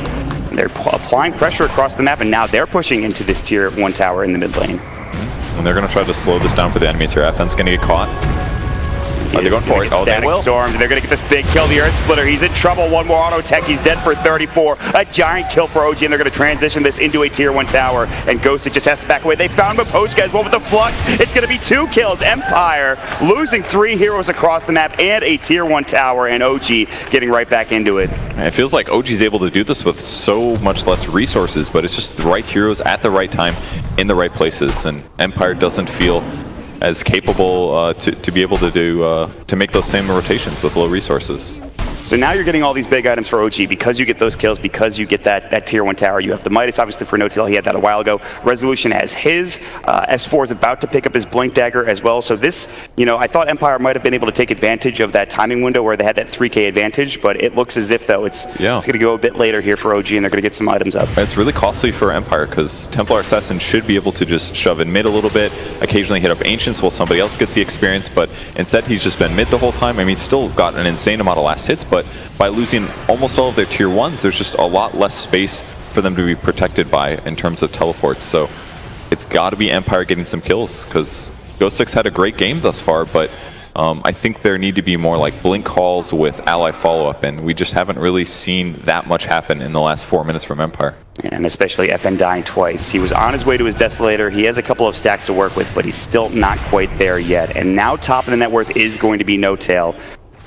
E: they're applying pressure across the map, and now they're pushing into this tier 1 tower in the mid lane.
F: And they're going to try to slow this down for the enemies here. FN's going to get caught. Are they going for it? Oh, they will.
E: Storm. They're going to get this big kill. The Earth Splitter. He's in trouble. One more auto tech. He's dead for 34. A giant kill for OG, and they're going to transition this into a tier 1 tower. And Ghosted just has to back away. They found Miposhka as well with the Flux. It's going to be 2 kills. Empire losing 3 heroes across the map and a tier 1 tower, and OG getting right back into it.
F: It feels like OG's able to do this with so much less resources, but it's just the right heroes at the right time in the right places, and Empire doesn't feel as capable to be able to do to make those same rotations with low resources.
E: So now you're getting all these big items for OG because you get those kills, because you get that tier 1 tower. You have the Midas, obviously, for No-Tail. He had that a while ago. Resolution has his. S4 is about to pick up his Blink Dagger as well. So this, you know, I thought Empire might have been able to take advantage of that timing window where they had that 3K advantage, but it looks as if, though, it's going to go a bit later here for OG, and they're going to get some items up.
F: It's really costly for Empire because Templar Assassin should be able to just shove in mid a little bit, occasionally hit up Ancients while somebody else gets the experience, but instead he's just been mid the whole time. I mean, he's still got an insane amount of last hits, but by losing almost all of their tier 1s, there's just a lot less space for them to be protected by in terms of teleports. So it's got to be Empire getting some kills, because Ghost 6 had a great game thus far, but I think there need to be more like blink calls with ally follow-up, and we just haven't really seen that much happen in the last 4 minutes from Empire.
E: And especially FN dying twice. He was on his way to his Desolator. He has a couple of stacks to work with, but he's still not quite there yet. And now top of the net worth is going to be No-Tail.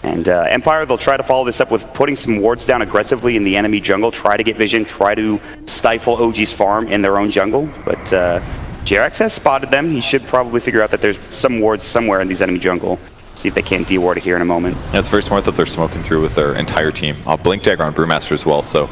E: And Empire, they'll try to follow this up with putting some wards down aggressively in the enemy jungle, try to get vision, try to stifle OG's farm in their own jungle. But JRX has spotted them. He should probably figure out that there's some wards somewhere in these enemy jungle. See if they can't de-ward it here in a moment.
F: Yeah, it's very smart that they're smoking through with their entire team. Blink Dagger on Brewmaster as well, so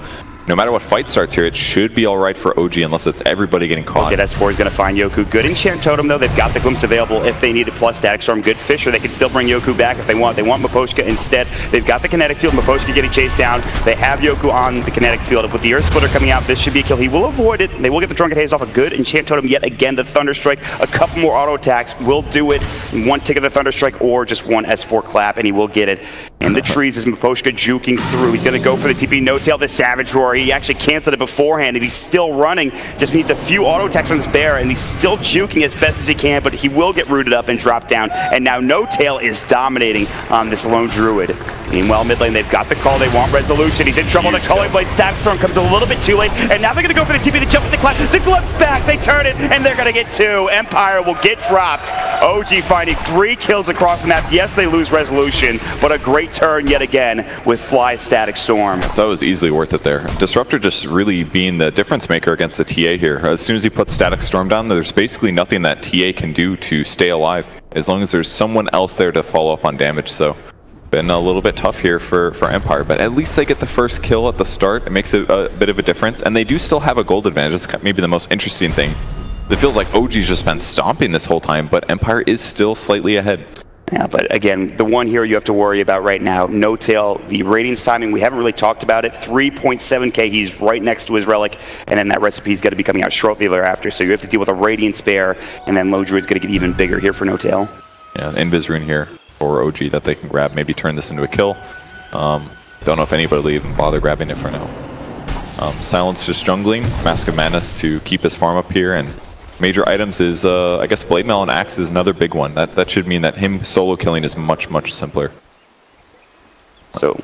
F: no matter what fight starts here, it should be all right for OG unless it's everybody getting caught.
E: Look at S4 is going to find Yoku. Good Enchant Totem, though. They've got the Glimpse available if they need it, plus Static Storm. Good Fisher. They can still bring Yoku back if they want. They want Miposhka instead. They've got the Kinetic Field. Miposhka getting chased down. They have Yoku on the Kinetic Field. With the Earth Splitter coming out, this should be a kill. He will avoid it. They will get the Drunken Haze off a good Enchant Totem yet again. The Thunderstrike. A couple more auto attacks will do it. One tick of the Thunderstrike or just one S4 clap, and he will get it. In the trees is Miposhka juking through. He's going to go for the TP. No-Tail, the Savage Roar. He actually canceled it beforehand, and he's still running. Just needs a few auto attacks from this bear, and he's still juking as best as he can, but he will get rooted up and drop down. And now No-Tail is dominating on this Lone Druid. Meanwhile, mid lane, they've got the call. They want resolution. He's in trouble. The Culling Blade Static Storm comes a little bit too late, and now they're going to go for the TP. They jump with the clap. The Glove's back. They turn it, and they're going to get 2. Empire will get dropped. OG finding 3 kills across the map. Yes, they lose resolution, but a great turn yet again with Fly Static Storm.
F: That was easily worth it there. Disruptor just really being the difference maker against the TA here. As soon as he puts Static Storm down, there's basically nothing that TA can do to stay alive, as long as there's someone else there to follow up on damage. So been a little bit tough here for Empire, but at least they get the first kill at the start. It makes it a bit of a difference, and they do still have a gold advantage. That's maybe the most interesting thing. It feels like OG's just been stomping this whole time, but Empire is still slightly ahead.
E: Yeah, but again, the one hero you have to worry about right now, No-Tail, the ratings timing, we haven't really talked about it. 3.7k, he's right next to his relic, and then that recipe is going to be coming out shortly thereafter. So you have to deal with a Radiant Spare, and then Lone Druid's going to get even bigger here for No-Tail.
F: Yeah, Invis Rune here for OG that they can grab, maybe turn this into a kill. Don't know if anybody will even bother grabbing it for now. Silence just jungling, Mask of Madness to keep his farm up here, and major items is, I guess, Blade Mail and Axe is another big one. That should mean that him solo killing is much, much simpler.
E: So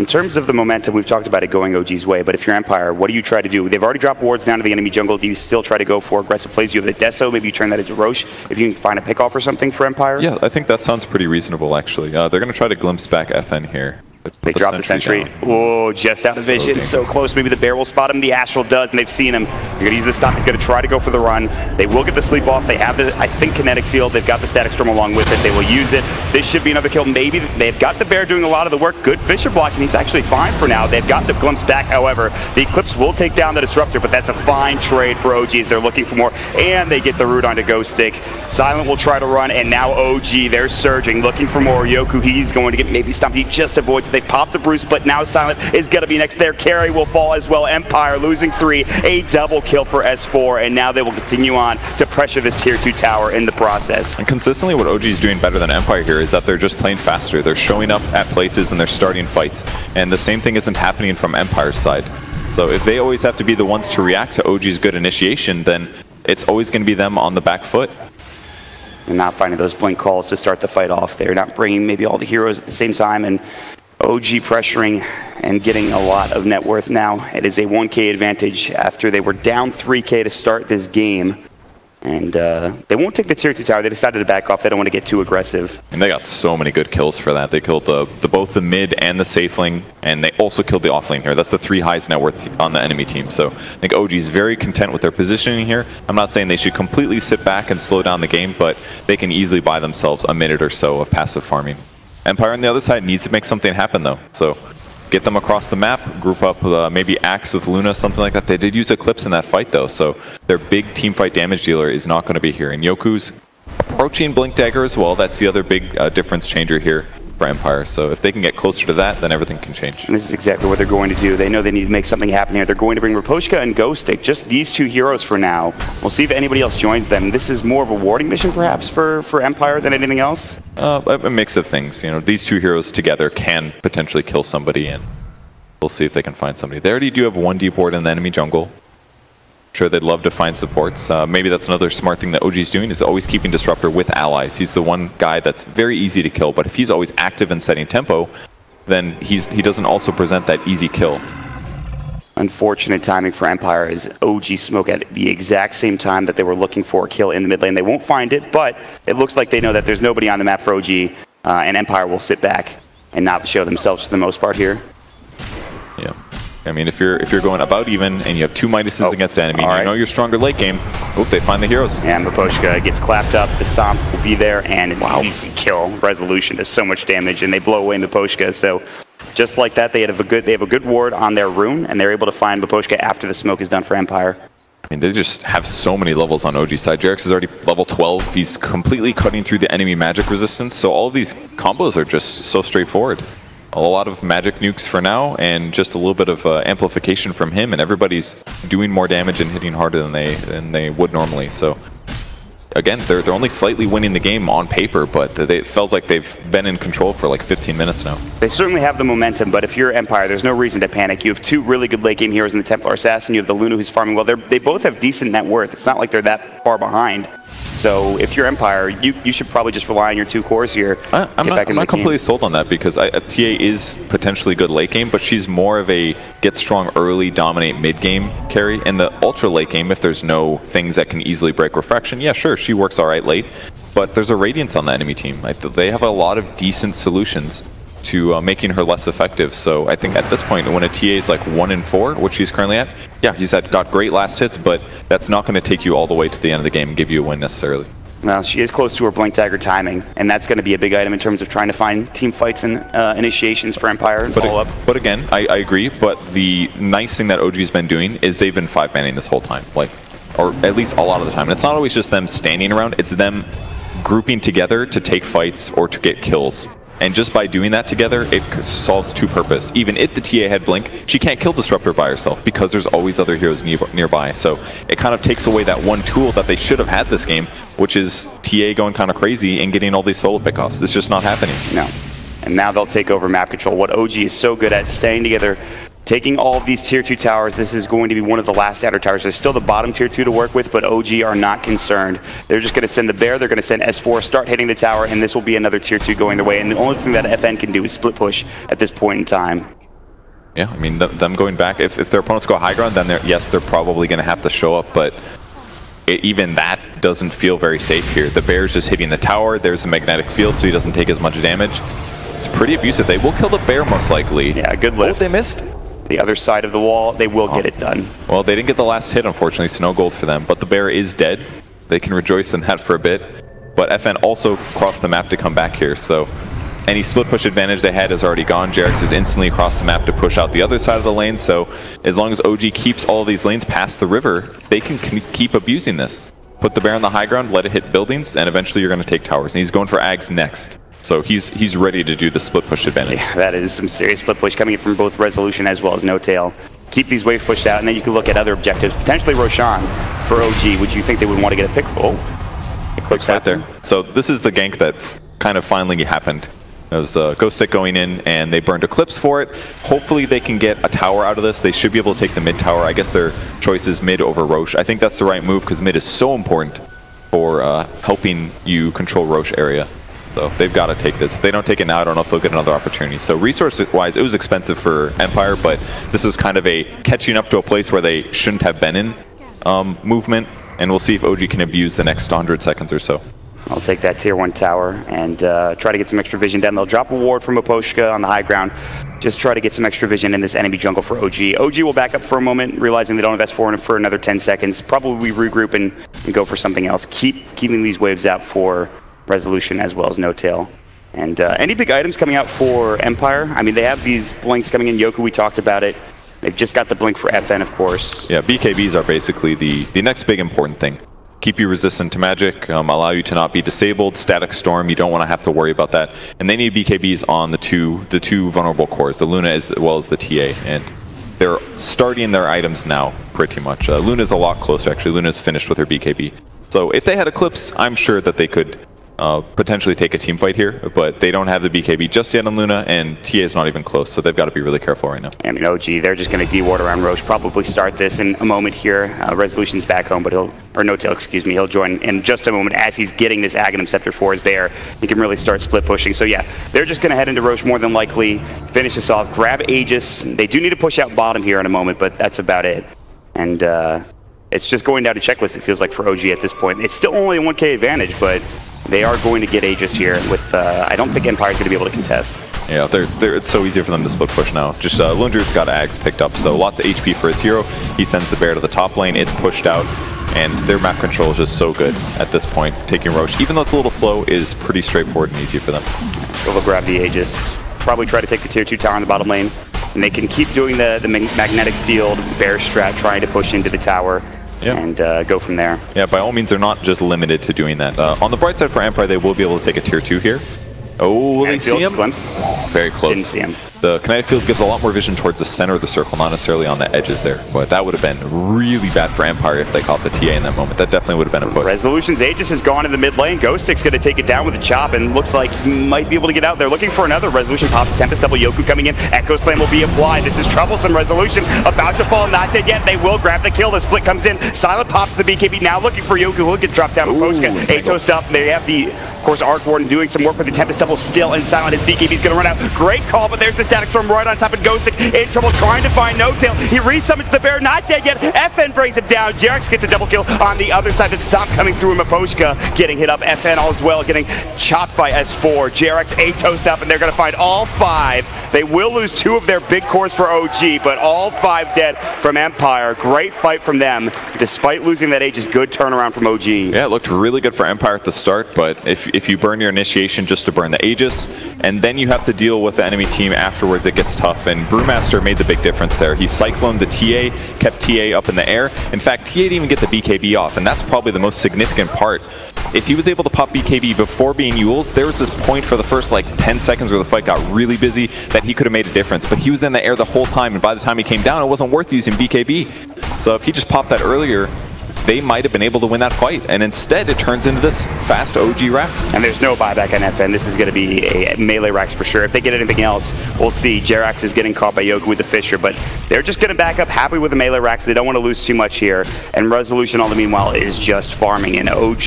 E: In terms of the momentum, we've talked about it going OG's way, but if you're Empire, what do you try to do? They've already dropped wards down to the enemy jungle. Do you still try to go for aggressive plays? You have the Deso, maybe you turn that into Roche, if you can find a pickoff or something for Empire?
F: Yeah, I think that sounds pretty reasonable, actually. They're going to try to glimpse back FN here.
E: They drop the sentry. Whoa, just out of vision. So close. Maybe the bear will spot him. The Astral does, and they've seen him. You're going to use the stop. He's going to try to go for the run. They will get the sleep off. They have the, I think, kinetic field. They've got the static storm along with it. They will use it. This should be another kill. Maybe they've got the bear doing a lot of the work. Good Fisher block, and he's actually fine for now. They've got the glimpse back, however. The Eclipse will take down the Disruptor, but that's a fine trade for OG as they're looking for more, and they get the root onto Ghost Stick. Silent will try to run, and now OG, they're surging, looking for more. Yoku, he's going to get maybe stumped. He just avoids it. They pop the Bruce, but now Silent is going to be next there. Carry will fall as well. Empire losing 3, a double kill for S4, and now they will continue on to pressure this tier 2 tower in the process.
F: And consistently what OG is doing better than Empire here is that they're just playing faster. They're showing up at places and they're starting fights. And the same thing isn't happening from Empire's side. So if they always have to be the ones to react to OG's good initiation, then it's always going to be them on the back foot.
E: And not finding those blink calls to start the fight off. They're not bringing maybe all the heroes at the same time, and OG pressuring and getting a lot of net worth now. It is a 1K advantage after they were down 3K to start this game. And they won't take the tier 2 tower. They decided to back off. They don't want to get too aggressive.
F: And they got so many good kills for that. They killed both the mid and the safe lane, and they also killed the off lane here. That's the 3 highest net worth on the enemy team. So I think OG is very content with their positioning here. I'm not saying they should completely sit back and slow down the game, but they can easily buy themselves a minute or so of passive farming. Empire on the other side needs to make something happen though. So get them across the map, group up maybe Axe with Luna, something like that. They did use Eclipse in that fight though, so their big team fight damage dealer is not going to be here. And Yoku's approaching Blink Dagger as well. That's the other big difference changer here for Empire. So if they can get closer to that, then everything can change.
E: And this is exactly what they're going to do. They know they need to make something happen here. They're going to bring Raposhka and Ghost Stick, just these 2 heroes for now. We'll see if anybody else joins them. This is more of a warding mission perhaps for Empire than anything else?
F: A mix of things. You know, these 2 heroes together can potentially kill somebody, and we'll see if they can find somebody. They already do have 1 deep ward in the enemy jungle. Sure, they'd love to find supports. Maybe that's another smart thing that OG's doing, is always keeping Disruptor with allies. He's the one guy that's very easy to kill, but if he's always active and setting tempo, then he doesn't also present that easy kill.
E: Unfortunate timing for Empire is OG smoke at the exact same time that they were looking for a kill in the mid lane. They won't find it, but it looks like they know that there's nobody on the map for OG, and Empire will sit back and not show themselves for the most part here.
F: Yeah. I mean, if you're going about even and you have 2 Midases against the enemy, and you know you're stronger late game, they find the heroes.
E: And Raposhka gets clapped up, the Stomp will be there, and an easy kill. Resolution does so much damage, and they blow away Raposhka. So just like that, they have a good ward on their rune, and they're able to find Raposhka after the smoke is done for Empire.
F: I mean, they just have so many levels on OG side. Jarex is already level 12. He's completely cutting through the enemy magic resistance, so all of these combos are just so straightforward. A lot of magic nukes for now, and just a little bit of amplification from him, and everybody's doing more damage and hitting harder than they would normally. So again, they're only slightly winning the game on paper, but it feels like they've been in control for like 15 minutes now.
E: They certainly have the momentum, but if you're Empire, there's no reason to panic. You have 2 really good late game heroes in the Templar Assassin. You have the Luna who's farming well. They both have decent net worth. It's not like they're that far behind. So if you're Empire, you should probably just rely on your 2 cores here.
F: I'm not completely sold on that, because TA is potentially good late game, but she's more of a get strong early, dominate mid game carry. In the ultra late game, if there's no things that can easily break refraction, yeah, sure, she works all right late, but there's a Radiance on the enemy team. They have a lot of decent solutions to making her less effective. So I think at this point, when a TA is like 1 in 4, which she's currently at, yeah, he's got great last hits, but that's not going to take you all the way to the end of the game and give you a win necessarily.
E: Now, she is close to her Blink Dagger timing, and that's going to be a big item in terms of trying to find team fights and initiations for Empire and follow-up.
F: But again, I agree, but the nice thing that OG's been doing is they've been 5-manning this whole time, or at least a lot of the time. And it's not always just them standing around, it's them grouping together to take fights or to get kills. And just by doing that together, it solves 2 purposes. Even if the TA had Blink, she can't kill Disruptor by herself because there's always other heroes nearby. So it kind of takes away that one tool that they should have had this game, which is TA going kind of crazy and getting all these solo pickoffs. It's just not happening.
E: No. And now they'll take over map control. What OG is so good at, staying together, taking all of these tier 2 towers. This is going to be one of the last outer towers. There's still the bottom tier 2 to work with, but OG are not concerned. They're just going to send the bear, they're going to send S4, start hitting the tower, and this will be another tier 2 going their way. And the only thing that FN can do is split push at this point in time.
F: Yeah, I mean, them going back, if their opponents go high ground, then they're probably going to have to show up, but even that doesn't feel very safe here. The bear's just hitting the tower. There's a magnetic field, so he doesn't take as much damage. It's pretty abusive. They will kill the bear, most likely.
E: Yeah, good lift.
F: Oh, they missed?
E: The other side of the wall, they will get it done.
F: Well, they didn't get the last hit, unfortunately. Snow gold for them, but the bear is dead. They can rejoice in that for a bit. But FN also crossed the map to come back here, so any split push advantage they had is already gone. JerAx is instantly across the map to push out the other side of the lane, so as long as OG keeps all these lanes past the river, they can keep abusing this. Put the bear on the high ground, let it hit buildings, and eventually you're going to take towers. And he's going for Ags next. So he's ready to do the split push advantage.
E: Yeah, that is some serious split push coming in from both Resolution as well as No Tail. Keep these waves pushed out, and then you can look at other objectives. Potentially Roshan for OG. Would you think they would want to get a pick? Oh, quick right there.
F: So this is the gank that kind of finally happened. It was Ghost Stick going in, and they burned Eclipse for it. Hopefully they can get a tower out of this. They should be able to take the mid tower. I guess their choice is mid over Roche. I think that's the right move because mid is so important for helping you control Roche area. So they've got to take this. If they don't take it now, I don't know if they'll get another opportunity. So resource-wise, it was expensive for Empire, but this was kind of a catching up to a place where they shouldn't have been in movement, and we'll see if OG can abuse the next 100 seconds or so.
E: I'll take that tier 1 tower and try to get some extra vision down. They'll drop a ward from Aposhka on the high ground. Just try to get some extra vision in this enemy jungle for OG. OG will back up for a moment, realizing they don't have S4 for another 10 seconds. Probably regroup and go for something else. Keeping these waves out for Resolution as well as No Tail. And any big items coming out for Empire? I mean, they have these blinks coming in. Yoku, we talked about it. They've just got the blink for FN, of course.
F: Yeah, BKBs are basically the next big important thing. Keep you resistant to magic, allow you to not be disabled. Static Storm, you don't want to have to worry about that. And they need BKBs on the two vulnerable cores, the Luna as well as the TA. And they're starting their items now, pretty much. Luna's a lot closer, actually. Luna's finished with her BKB. So if they had Eclipse, I'm sure that they could potentially take a team fight here, but they don't have the BKB just yet on Luna, and TA is not even close, so they've got to be really careful right now.
E: I mean, OG, they're just going to de-ward around Roche, probably start this in a moment here. Resolution's back home, but No Tail, excuse me, he'll join in just a moment as he's getting this Aghanim Scepter for his bear. He can really start split pushing. So yeah, they're just going to head into Roche more than likely, finish this off, grab Aegis. They do need to push out bottom here in a moment, but that's about it. And it's just going down to checklist, it feels like, for OG at this point. It's still only a 1k advantage, but they are going to get Aegis here with, I don't think Empire's going to be able to contest.
F: Yeah, it's so easier for them to split push now. Just Lone Druid's got Ags picked up, so lots of HP for his hero. He sends the bear to the top lane, it's pushed out, and their map control is just so good at this point. Taking Roche, even though it's a little slow, is pretty straightforward and easy for them.
E: So they'll grab the Aegis, probably try to take the tier 2 tower on the bottom lane, and they can keep doing the magnetic field, bear strat, trying to push into the tower. Yeah. And go from there. Yeah,
F: by all means, they're not just limited to doing that. On the bright side for Empire, they will be able to take a tier 2 here. Oh, will they see him?
E: Glimpse.
F: Very close.
E: Didn't see him.
F: The kinetic field gives a lot more vision towards the center of the circle, not necessarily on the edges there. But that would have been really bad for Empire if they caught the TA in that moment. That definitely would have been a push.
E: Resolution's Aegis is gone in the mid lane. Ghost Stick's going to take it down with a chop, and looks like he might be able to get out there. Looking for another. Resolution pops Tempest double. Yoku coming in. Echo Slam will be applied. This is troublesome. Resolution about to fall. Not dead yet. They will grab the kill. The split comes in. Silent pops the BKB. Now looking for Yoku. He'll get dropped down with Poshka. Atos up. They have the, of course, Arc Warden doing some work with the Tempest double still in silent. His BKB's going to run out. Great call, but there's the Static Storm right on top of Ghost Stick. In trouble trying to find No Tail. He resummons the bear. Not dead yet. FN brings him down. JerAx gets a double kill on the other side. The stop coming through him. Aposhka getting hit up. FN all as well, getting chopped by S4. JerAx Atos up, and they're going to find all 5. They will lose 2 of their big cores for OG, but all 5 dead from Empire. Great fight from them, despite losing that Aegis. Good turnaround from OG.
F: Yeah, it looked really good for Empire at the start, but if you burn your initiation just to burn the Aegis, and then you have to deal with the enemy team afterwards, it gets tough. And Brewmaster made the big difference there. He cycloned the TA, kept TA up in the air. In fact, TA didn't even get the BKB off, and that's probably the most significant part. If he was able to pop BKB before being Yules, there was this point for the first like 10 seconds where the fight got really busy that he could have made a difference, but he was in the air the whole time, and by the time he came down, it wasn't worth using BKB. So if he just popped that earlier, they might have been able to win that fight. And instead, it turns into this fast OG Rax.
E: And there's no buyback on FN. This is going to be a melee Rax for sure. If they get anything else, we'll see. Jerax is getting caught by Yoga with the Fisher, but they're just going to back up happy with the melee Rax. They don't want to lose too much here. And Resolution, all the meanwhile, is just farming. And OG,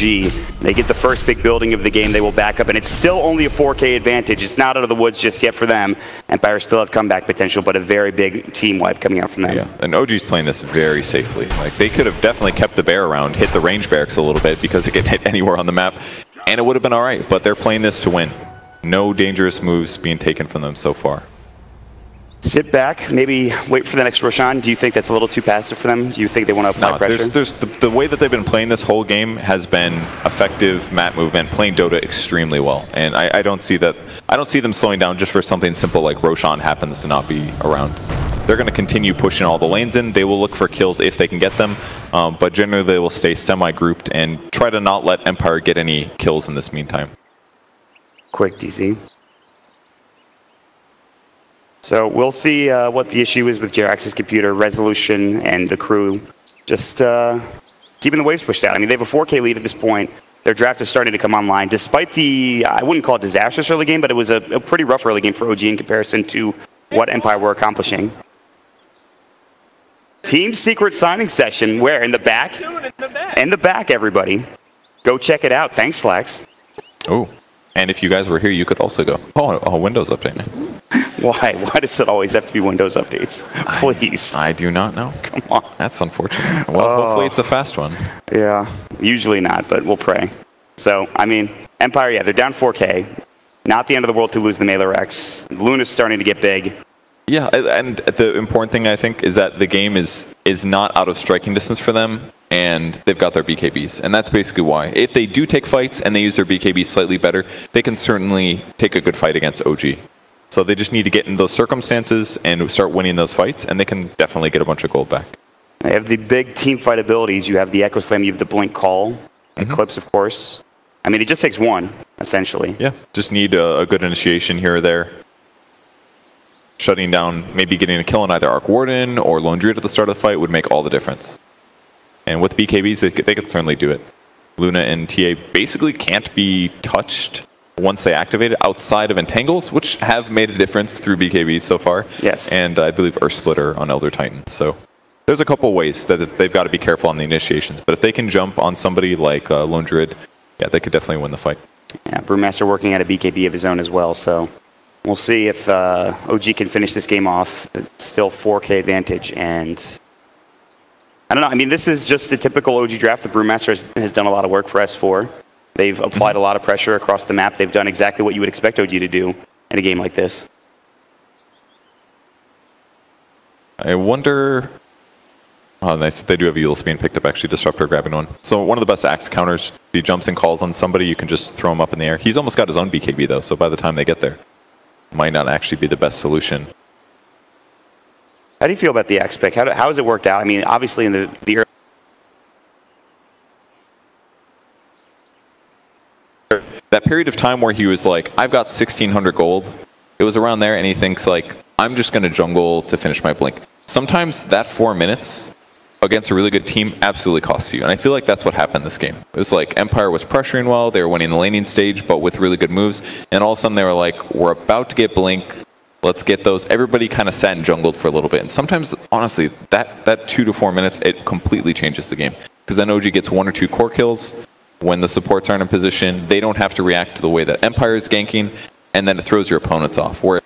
E: they get the first big building of the game. They will back up, and it's still only a 4K advantage. It's not out of the woods just yet for them. Empire still have comeback potential, but a very big team wipe coming out from them.
F: Yeah, and OG's playing this very safely. Like, they could have definitely kept the bear around, hit the range barracks a little bit because it can hit anywhere on the map, and it would have been all right, but they're playing this to win. No dangerous moves being taken from them so far.
E: Sit back, maybe wait for the next Roshan. Do you think that's a little too passive for them? Do you think they want to apply pressure?
F: There's the way that they've been playing this whole game has been effective map movement, playing Dota extremely well, and I don't see that. I don't see them slowing down just for something simple like Roshan happens to not be around. They're going to continue pushing all the lanes in. They will look for kills if they can get them, but generally they will stay semi-grouped and try to not let Empire get any kills in this meantime.
E: Quick DC. So we'll see what the issue is with Jerax's computer, Resolution, and the crew. Just keeping the waves pushed out. I mean, they have a 4K lead at this point. Their draft is starting to come online. Despite the, I wouldn't call it disastrous early game, but it was a pretty rough early game for OG in comparison to what Empire were accomplishing. Team secret signing session. Where? In the back? In the back, everybody. Go check it out. Thanks, Slacks.
F: Oh, and if you guys were here, you could also go. Oh, Windows update. Nice.
E: Why? Why does it always have to be Windows updates? Please.
F: I do not know.
E: Come on.
F: That's unfortunate. Well, hopefully it's a fast one.
E: Yeah, usually not, but we'll pray. So, I mean, Empire, yeah, they're down 4K. Not the end of the world to lose the melee Rex. Luna's starting to get big.
F: Yeah, and the important thing, I think, is that the game is not out of striking distance for them, and they've got their BKBs. And that's basically why. If they do take fights and they use their BKBs slightly better, they can certainly take a good fight against OG. So they just need to get in those circumstances and start winning those fights, and they can definitely get a bunch of gold back.
E: They have the big team fight abilities. You have the Echo Slam, you have the Blink Call, Eclipse, of course. I mean, it just takes one, essentially.
F: Yeah, just need a good initiation here or there. Shutting down, maybe getting a kill on either Arc Warden or Lone Druid at the start of the fight would make all the difference. And with BKBs, they can certainly do it. Luna and TA basically can't be touched once they activate it outside of Entangles, which have made a difference through BKBs so far.
E: Yes.
F: And I believe Earth Splitter on Elder Titan. So there's a couple ways that they've got to be careful on the initiations. But if they can jump on somebody like Lone Druid, yeah, they could definitely win the fight. Yeah,
E: Brewmaster working at a BKB of his own as well, so we'll see if OG can finish this game off. It's still 4K advantage, and I don't know. I mean, this is just a typical OG draft. The Brewmaster has done a lot of work for S4. They've applied a lot of pressure across the map. They've done exactly what you would expect OG to do in a game like this.
F: I wonder... Oh, nice. They do have Eul's being picked up, actually. Disruptor grabbing one. So one of the best axe counters, he jumps and calls on somebody, you can just throw him up in the air. He's almost got his own BKB, though, so by the time they get there, might not actually be the best solution.
E: How do you feel about the axe pick? How has it worked out? I mean, obviously in the
F: that period of time where he was like, I've got 1,600 gold, it was around there, and he thinks like, I'm just going to jungle to finish my blink. Sometimes that 4 minutes against a really good team absolutely costs you, and I feel like that's what happened this game. It was like Empire was pressuring well, they were winning the laning stage, but with really good moves, and all of a sudden they were like, we're about to get blink, let's get those. Everybody kind of sat and jungled for a little bit, and sometimes, honestly, that 2 to 4 minutes, it completely changes the game, because then OG gets 1 or 2 core kills. When the supports aren't in position, they don't have to react to the way that Empire is ganking, and then it throws your opponents off. Where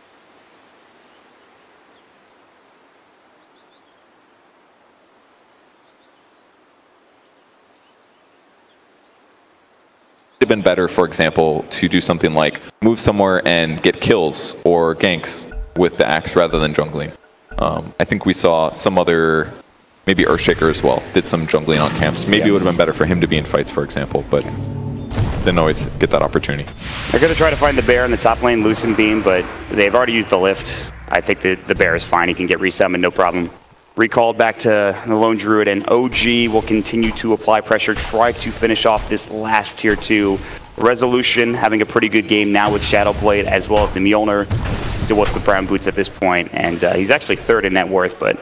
F: it'd been better, for example, to do something like move somewhere and get kills or ganks with the axe rather than jungling. I think we saw some other, maybe Earthshaker as well, did some jungling on camps. Maybe it would have been better for him to be in fights, for example, but didn't always get that opportunity.
E: They're going to try to find the bear in the top lane, Lucent Beam, but they've already used the lift. I think the bear is fine. He can get resummoned, no problem. Recalled back to the Lone Druid, and OG will continue to apply pressure, try to finish off this last tier 2. Resolution having a pretty good game now with Shadowblade as well as the Mjolnir. Still with the brown boots at this point, and he's actually 3rd in net worth, but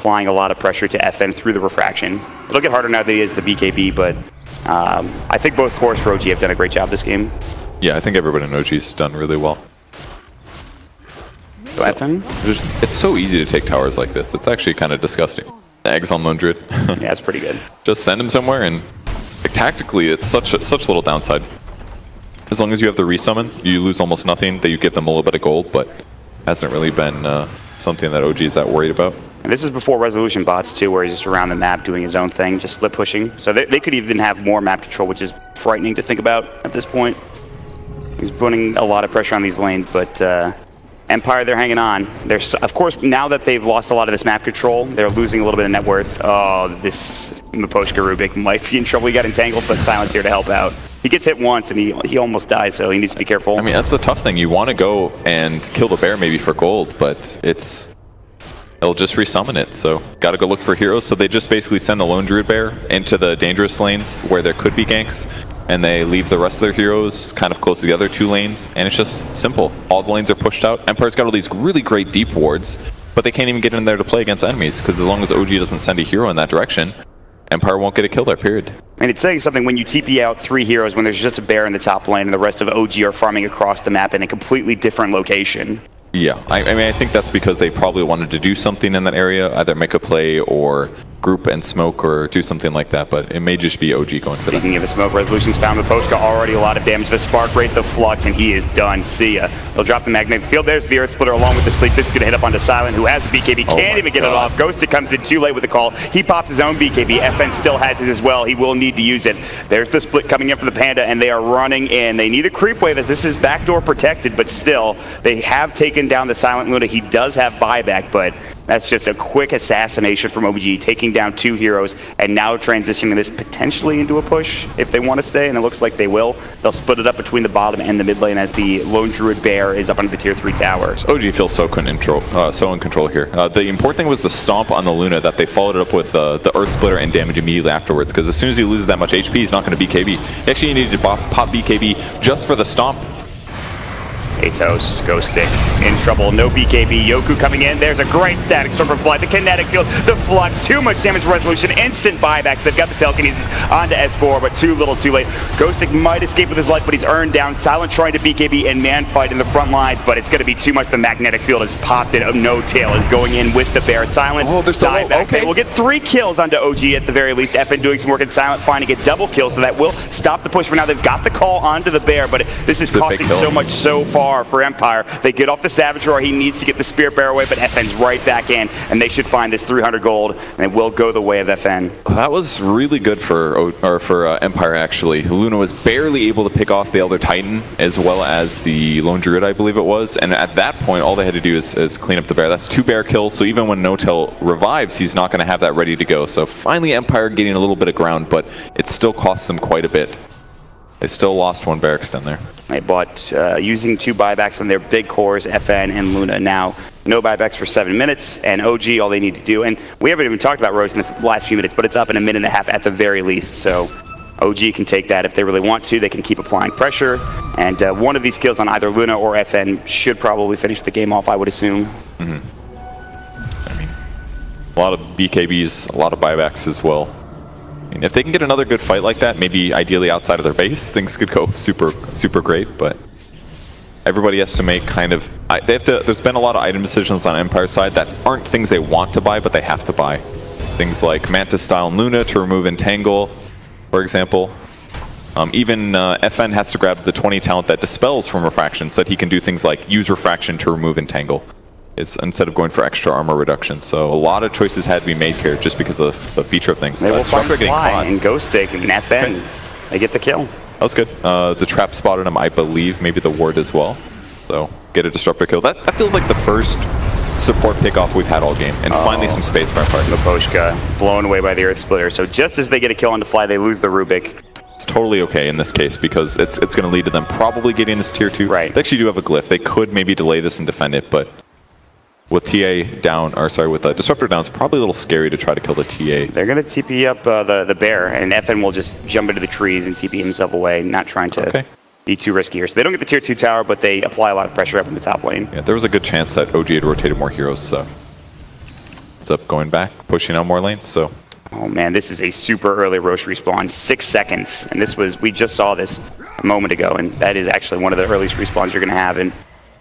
E: applying a lot of pressure to FN through the refraction. It'll get harder now that he is the BKB, but I think both cores for OG have done a great job this game.
F: Yeah, I think everybody in OG's done really well.
E: So FN?
F: It's so easy to take towers like this. It's actually kind of disgusting. Eggs on Lone Druid.
E: Yeah, it's pretty good.
F: Just send him somewhere, and like, tactically, it's such little downside. As long as you have the resummon, you lose almost nothing. That you give them a little bit of gold, but hasn't really been something that OG is that worried about.
E: And this is before resolution bots too, where he's just around the map doing his own thing, just split pushing. So they could even have more map control, which is frightening to think about at this point. He's putting a lot of pressure on these lanes, but Empire, they're hanging on. There's, of course, now that they've lost a lot of this map control, they're losing a little bit of net worth. Oh, this Miposhka Rubik might be in trouble. He got entangled, but Silent's here to help out. He gets hit once, and he almost dies, so he needs to be careful.
F: I mean, that's the tough thing. You want to go and kill the bear maybe for gold, but it'll just resummon it, so got to go look for heroes. So they just basically send the Lone Druid Bear into the dangerous lanes where there could be ganks, and they leave the rest of their heroes kind of close to the other 2 lanes, and it's just simple. All the lanes are pushed out. Empire's got all these really great deep wards, but they can't even get in there to play against enemies, because as long as OG doesn't send a hero in that direction, Empire won't get a kill there, period.
E: And it's saying something when you TP out 3 heroes when there's just a bear in the top lane and the rest of OG are farming across the map in a completely different location.
F: Yeah, I mean, I think that's because they probably wanted to do something in that area, either make a play or group and smoke or do something like that, but it may just be OG going for that.
E: Speaking of the smoke, resolutions found with Miposhka, already a lot of damage. The spark rate, the flux, and he is done. See ya. He'll drop the magnetic field. There's the Earth Splitter along with the sleep. This is going to hit up onto Silent, who has a BKB. Can't even get it off. Ghosted comes in too late with the call. He pops his own BKB. FN still has his as well. He will need to use it. There's the split coming in for the Panda, and they are running in. They need a creep wave as this is backdoor protected, but still, they have taken down the Silent Luna. He does have buyback, but that's just a quick assassination from OG, taking down 2 heroes, and now transitioning this potentially into a push if they want to stay, and it looks like they will. They'll split it up between the bottom and the mid lane as the Lone Druid Bear is up under the tier 3 tower.
F: OG feels so in control here. The important thing was the stomp on the Luna, that they followed it up with the Earth Splitter and damage immediately afterwards, because as soon as he loses that much HP, he's not going to BKB. He actually needed to pop BKB just for the stomp.
E: Atos, Ghost Stick, in trouble, no BKB, Yoku coming in, there's a great static storm from Flight, the kinetic field, the flux, too much damage resolution, instant buybacks, they've got the telekinesis onto S4, but too little too late. Ghost Stick might escape with his life, but he's earned down. Silent trying to BKB and man fight in the front lines, but it's going to be too much. The magnetic field has popped it, No Tail is going in with the bear. Silent, dive back. Okay. We'll get 3 kills onto OG at the very least. FN doing some work and Silent finding a double kill, so that will stop the push for now. They've got the call onto the bear, but this is costing so much so far for Empire. They get off the Savage Roar. He needs to get the Spirit Bear away, but FN's right back in, and they should find this 300 gold, and it will go the way of FN.
F: That was really good for Empire, actually. Luna was barely able to pick off the Elder Titan, as well as the Lone Druid, I believe it was, and at that point, all they had to do is clean up the bear. That's 2 bear kills, so even when No Tail revives, he's not going to have that ready to go. So finally, Empire getting a little bit of ground, but it still costs them quite a bit. They still lost 1 bear extend there.
E: They bought using 2 buybacks on their big cores, FN and Luna. Now, no buybacks for 7 minutes, and OG, all they need to do. And we haven't even talked about Rose in the last few minutes, but it's up in a minute and a half at the very least. So OG can take that if they really want to. They can keep applying pressure. And one of these kills on either Luna or FN should probably finish the game off, I would assume.
F: I mean, a lot of BKBs, a lot of buybacks as well. And if they can get another good fight like that, maybe ideally outside of their base, things could go super great, but everybody has to make kind of, there's been a lot of item decisions on Empire's side that aren't things they want to buy, but they have to buy. Things like Mantis Style Luna to remove Entangle, for example. Even FN has to grab the 20 talent that dispels from Refraction so that he can do things like use Refraction to remove Entangle, instead of going for extra armor reduction. So a lot of choices had to be made here just because of the feature of things.
E: They will find Fly and Ghost Stick and FN. They get the kill.
F: That was good. The trap spotted him, I believe, maybe the ward as well. So get a disruptor kill. That feels like the first support pickoff we've had all game, and finally some space for our partner.
E: Miposhka blown away by the Earth Splitter. So just as they get a kill on the Fly, they lose the Rubik.
F: It's totally okay in this case because it's going to lead to them probably getting this tier 2.
E: Right.
F: They actually do have a glyph. They could maybe delay this and defend it, but with TA down, or sorry, with Disruptor down, it's probably a little scary to try to kill the TA.
E: They're going to TP up the bear, and FN will just jump into the trees and TP himself away, not trying to be too risky here. So they don't get the tier 2 tower, but they apply a lot of pressure up in the top lane.
F: Yeah, there was a good chance that OG had rotated more heroes, so ends up going back, pushing out more lanes. So.
E: Oh man, this is a super early Roche respawn, 6 seconds. And this was, we just saw this a moment ago, and that is actually one of the earliest respawns you're going to have. And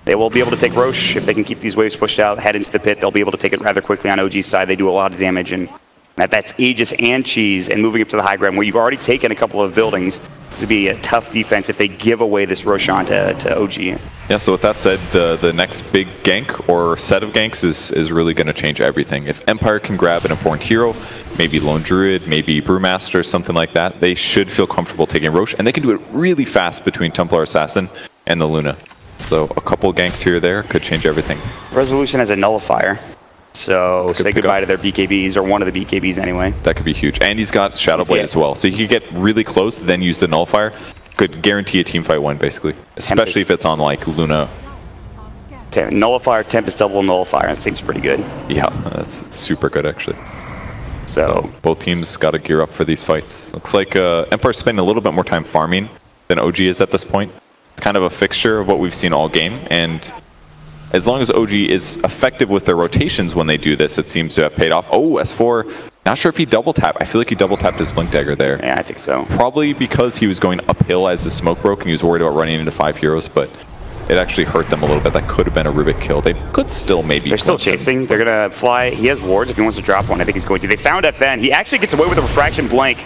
E: they will be able to take Roche if they can keep these waves pushed out, head into the pit. They'll be able to take it rather quickly on OG's side. They do a lot of damage, and that's Aegis and Cheese, and moving up to the high ground where you've already taken a couple of buildings to be a tough defense if they give away this Roshan to OG.
F: Yeah, so with that said, the next big gank or set of ganks is really going to change everything. If Empire can grab an important hero, maybe Lone Druid, maybe Brewmaster, something like that, they should feel comfortable taking Roche, and they can do it really fast between Templar Assassin and the Luna. So a couple ganks here or there could change everything.
E: Resolution has a nullifier. So say goodbye to their BKBs, or one of the BKBs anyway.
F: That could be huge. And he's got Shadow Blade as well. So he could get really close, then use the nullifier. Could guarantee a teamfight win, basically. Especially if it's on, like, Luna.
E: Nullifier, Tempest double nullifier. That seems pretty good.
F: Yeah, that's super good, actually.
E: So
F: both teams got to gear up for these fights. Looks like Empire's spending a little bit more time farming than OG is at this point. It's kind of a fixture of what we've seen all game. And as long as OG is effective with their rotations when they do this, it seems to have paid off. Oh, S4, not sure if he double tapped. I feel like he double tapped his Blink Dagger there.
E: Yeah, I think so.
F: Probably because he was going uphill as the smoke broke and he was worried about running into 5 heroes, but it actually hurt them a little bit. That could have been a Rubik kill. They could still maybe.
E: They're still chasing. They're going to fly. He has wards if he wants to drop one. I think he's going to. They found FN. He actually gets away with a Refraction Blink.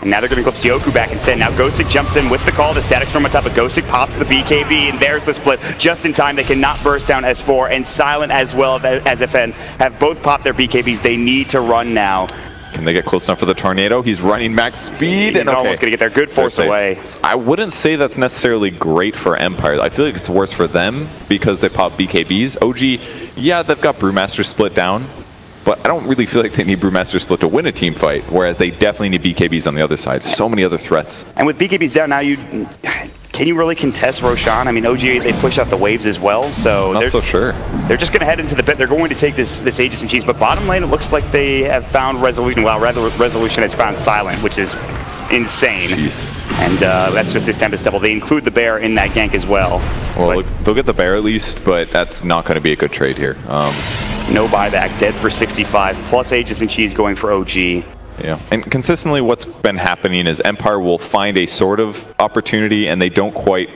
E: And now they're going to glimpse Yoku back instead. Now Ghostic jumps in with the call. The static storm on top of Ghostic pops the BKB, and there's the split. Just in time, they cannot burst down S4, and Silent as well as FN have both popped their BKBs. They need to run now.
F: Can they get close enough for the tornado? He's running max speed.
E: He's almost going to get there. Good force away.
F: I wouldn't say that's necessarily great for Empire. I feel like it's worse for them because they pop BKBs. OG, yeah, they've got Brewmaster split down, but I don't really feel like they need Brewmaster split to win a team fight, whereas they definitely need BKBs on the other side. So many other threats.
E: And with BKBs down now, can you really contest Roshan? I mean, OG, they push out the waves as well, so
F: not so sure.
E: They're just going to head into the pit. They're going to take this Aegis and Cheese, but bottom lane, it looks like they have found Resolution. Well, Resolution has found Silent, which is insane.
F: Jeez.
E: And that's just his Tempest double. They include the Bear in that gank as well.
F: Well, they'll get the Bear at least, but that's not going to be a good trade here.
E: No buyback, dead for 65, plus Aegis and Cheese going for OG.
F: Yeah, and consistently what's been happening is Empire will find a sort of opportunity and they don't quite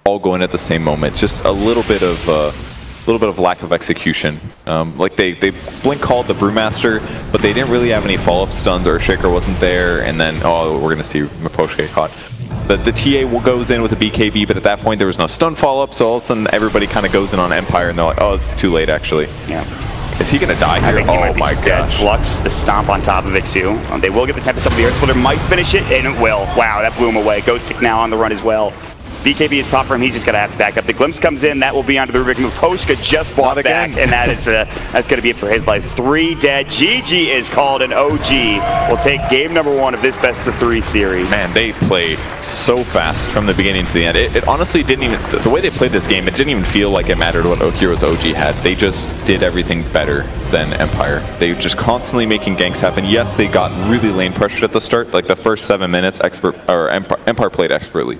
F: all go in at the same moment. It's just a little bit of lack of execution. Like they blink called the Brewmaster, but they didn't really have any follow-up stuns, or Shaker wasn't there, and then, oh, we're going to see Maposh get caught. The TA goes in with a BKB, but at that point there was no stun follow-up, so all of a sudden everybody kind of goes in on Empire, and they're like, oh, it's too late, actually.
E: Yeah.
F: Is he going to die here?
E: I think he might be just dead.
F: gosh.
E: Flux, the stomp on top of it, too. They will get the Tempest up of the Earth Splitter, might finish it, and it will. Wow, that blew him away. Ghostic now on the run as well. BKB is popped for him. He's just going to have to back up. The Glimpse comes in. That will be onto the Rubik. Maposhka just bought back, and that is that's going to be it for his life. 3 dead. GG is called, and OG will take game number 1 of this best-of-3 series.
F: Man, they played so fast from the beginning to the end. It honestly didn't even, the way they played this game, it didn't even feel like it mattered what heroes OG had. They just did everything better than Empire. They were just constantly making ganks happen. Yes, they got really lane pressured at the start. Like the first 7 minutes, Empire played expertly.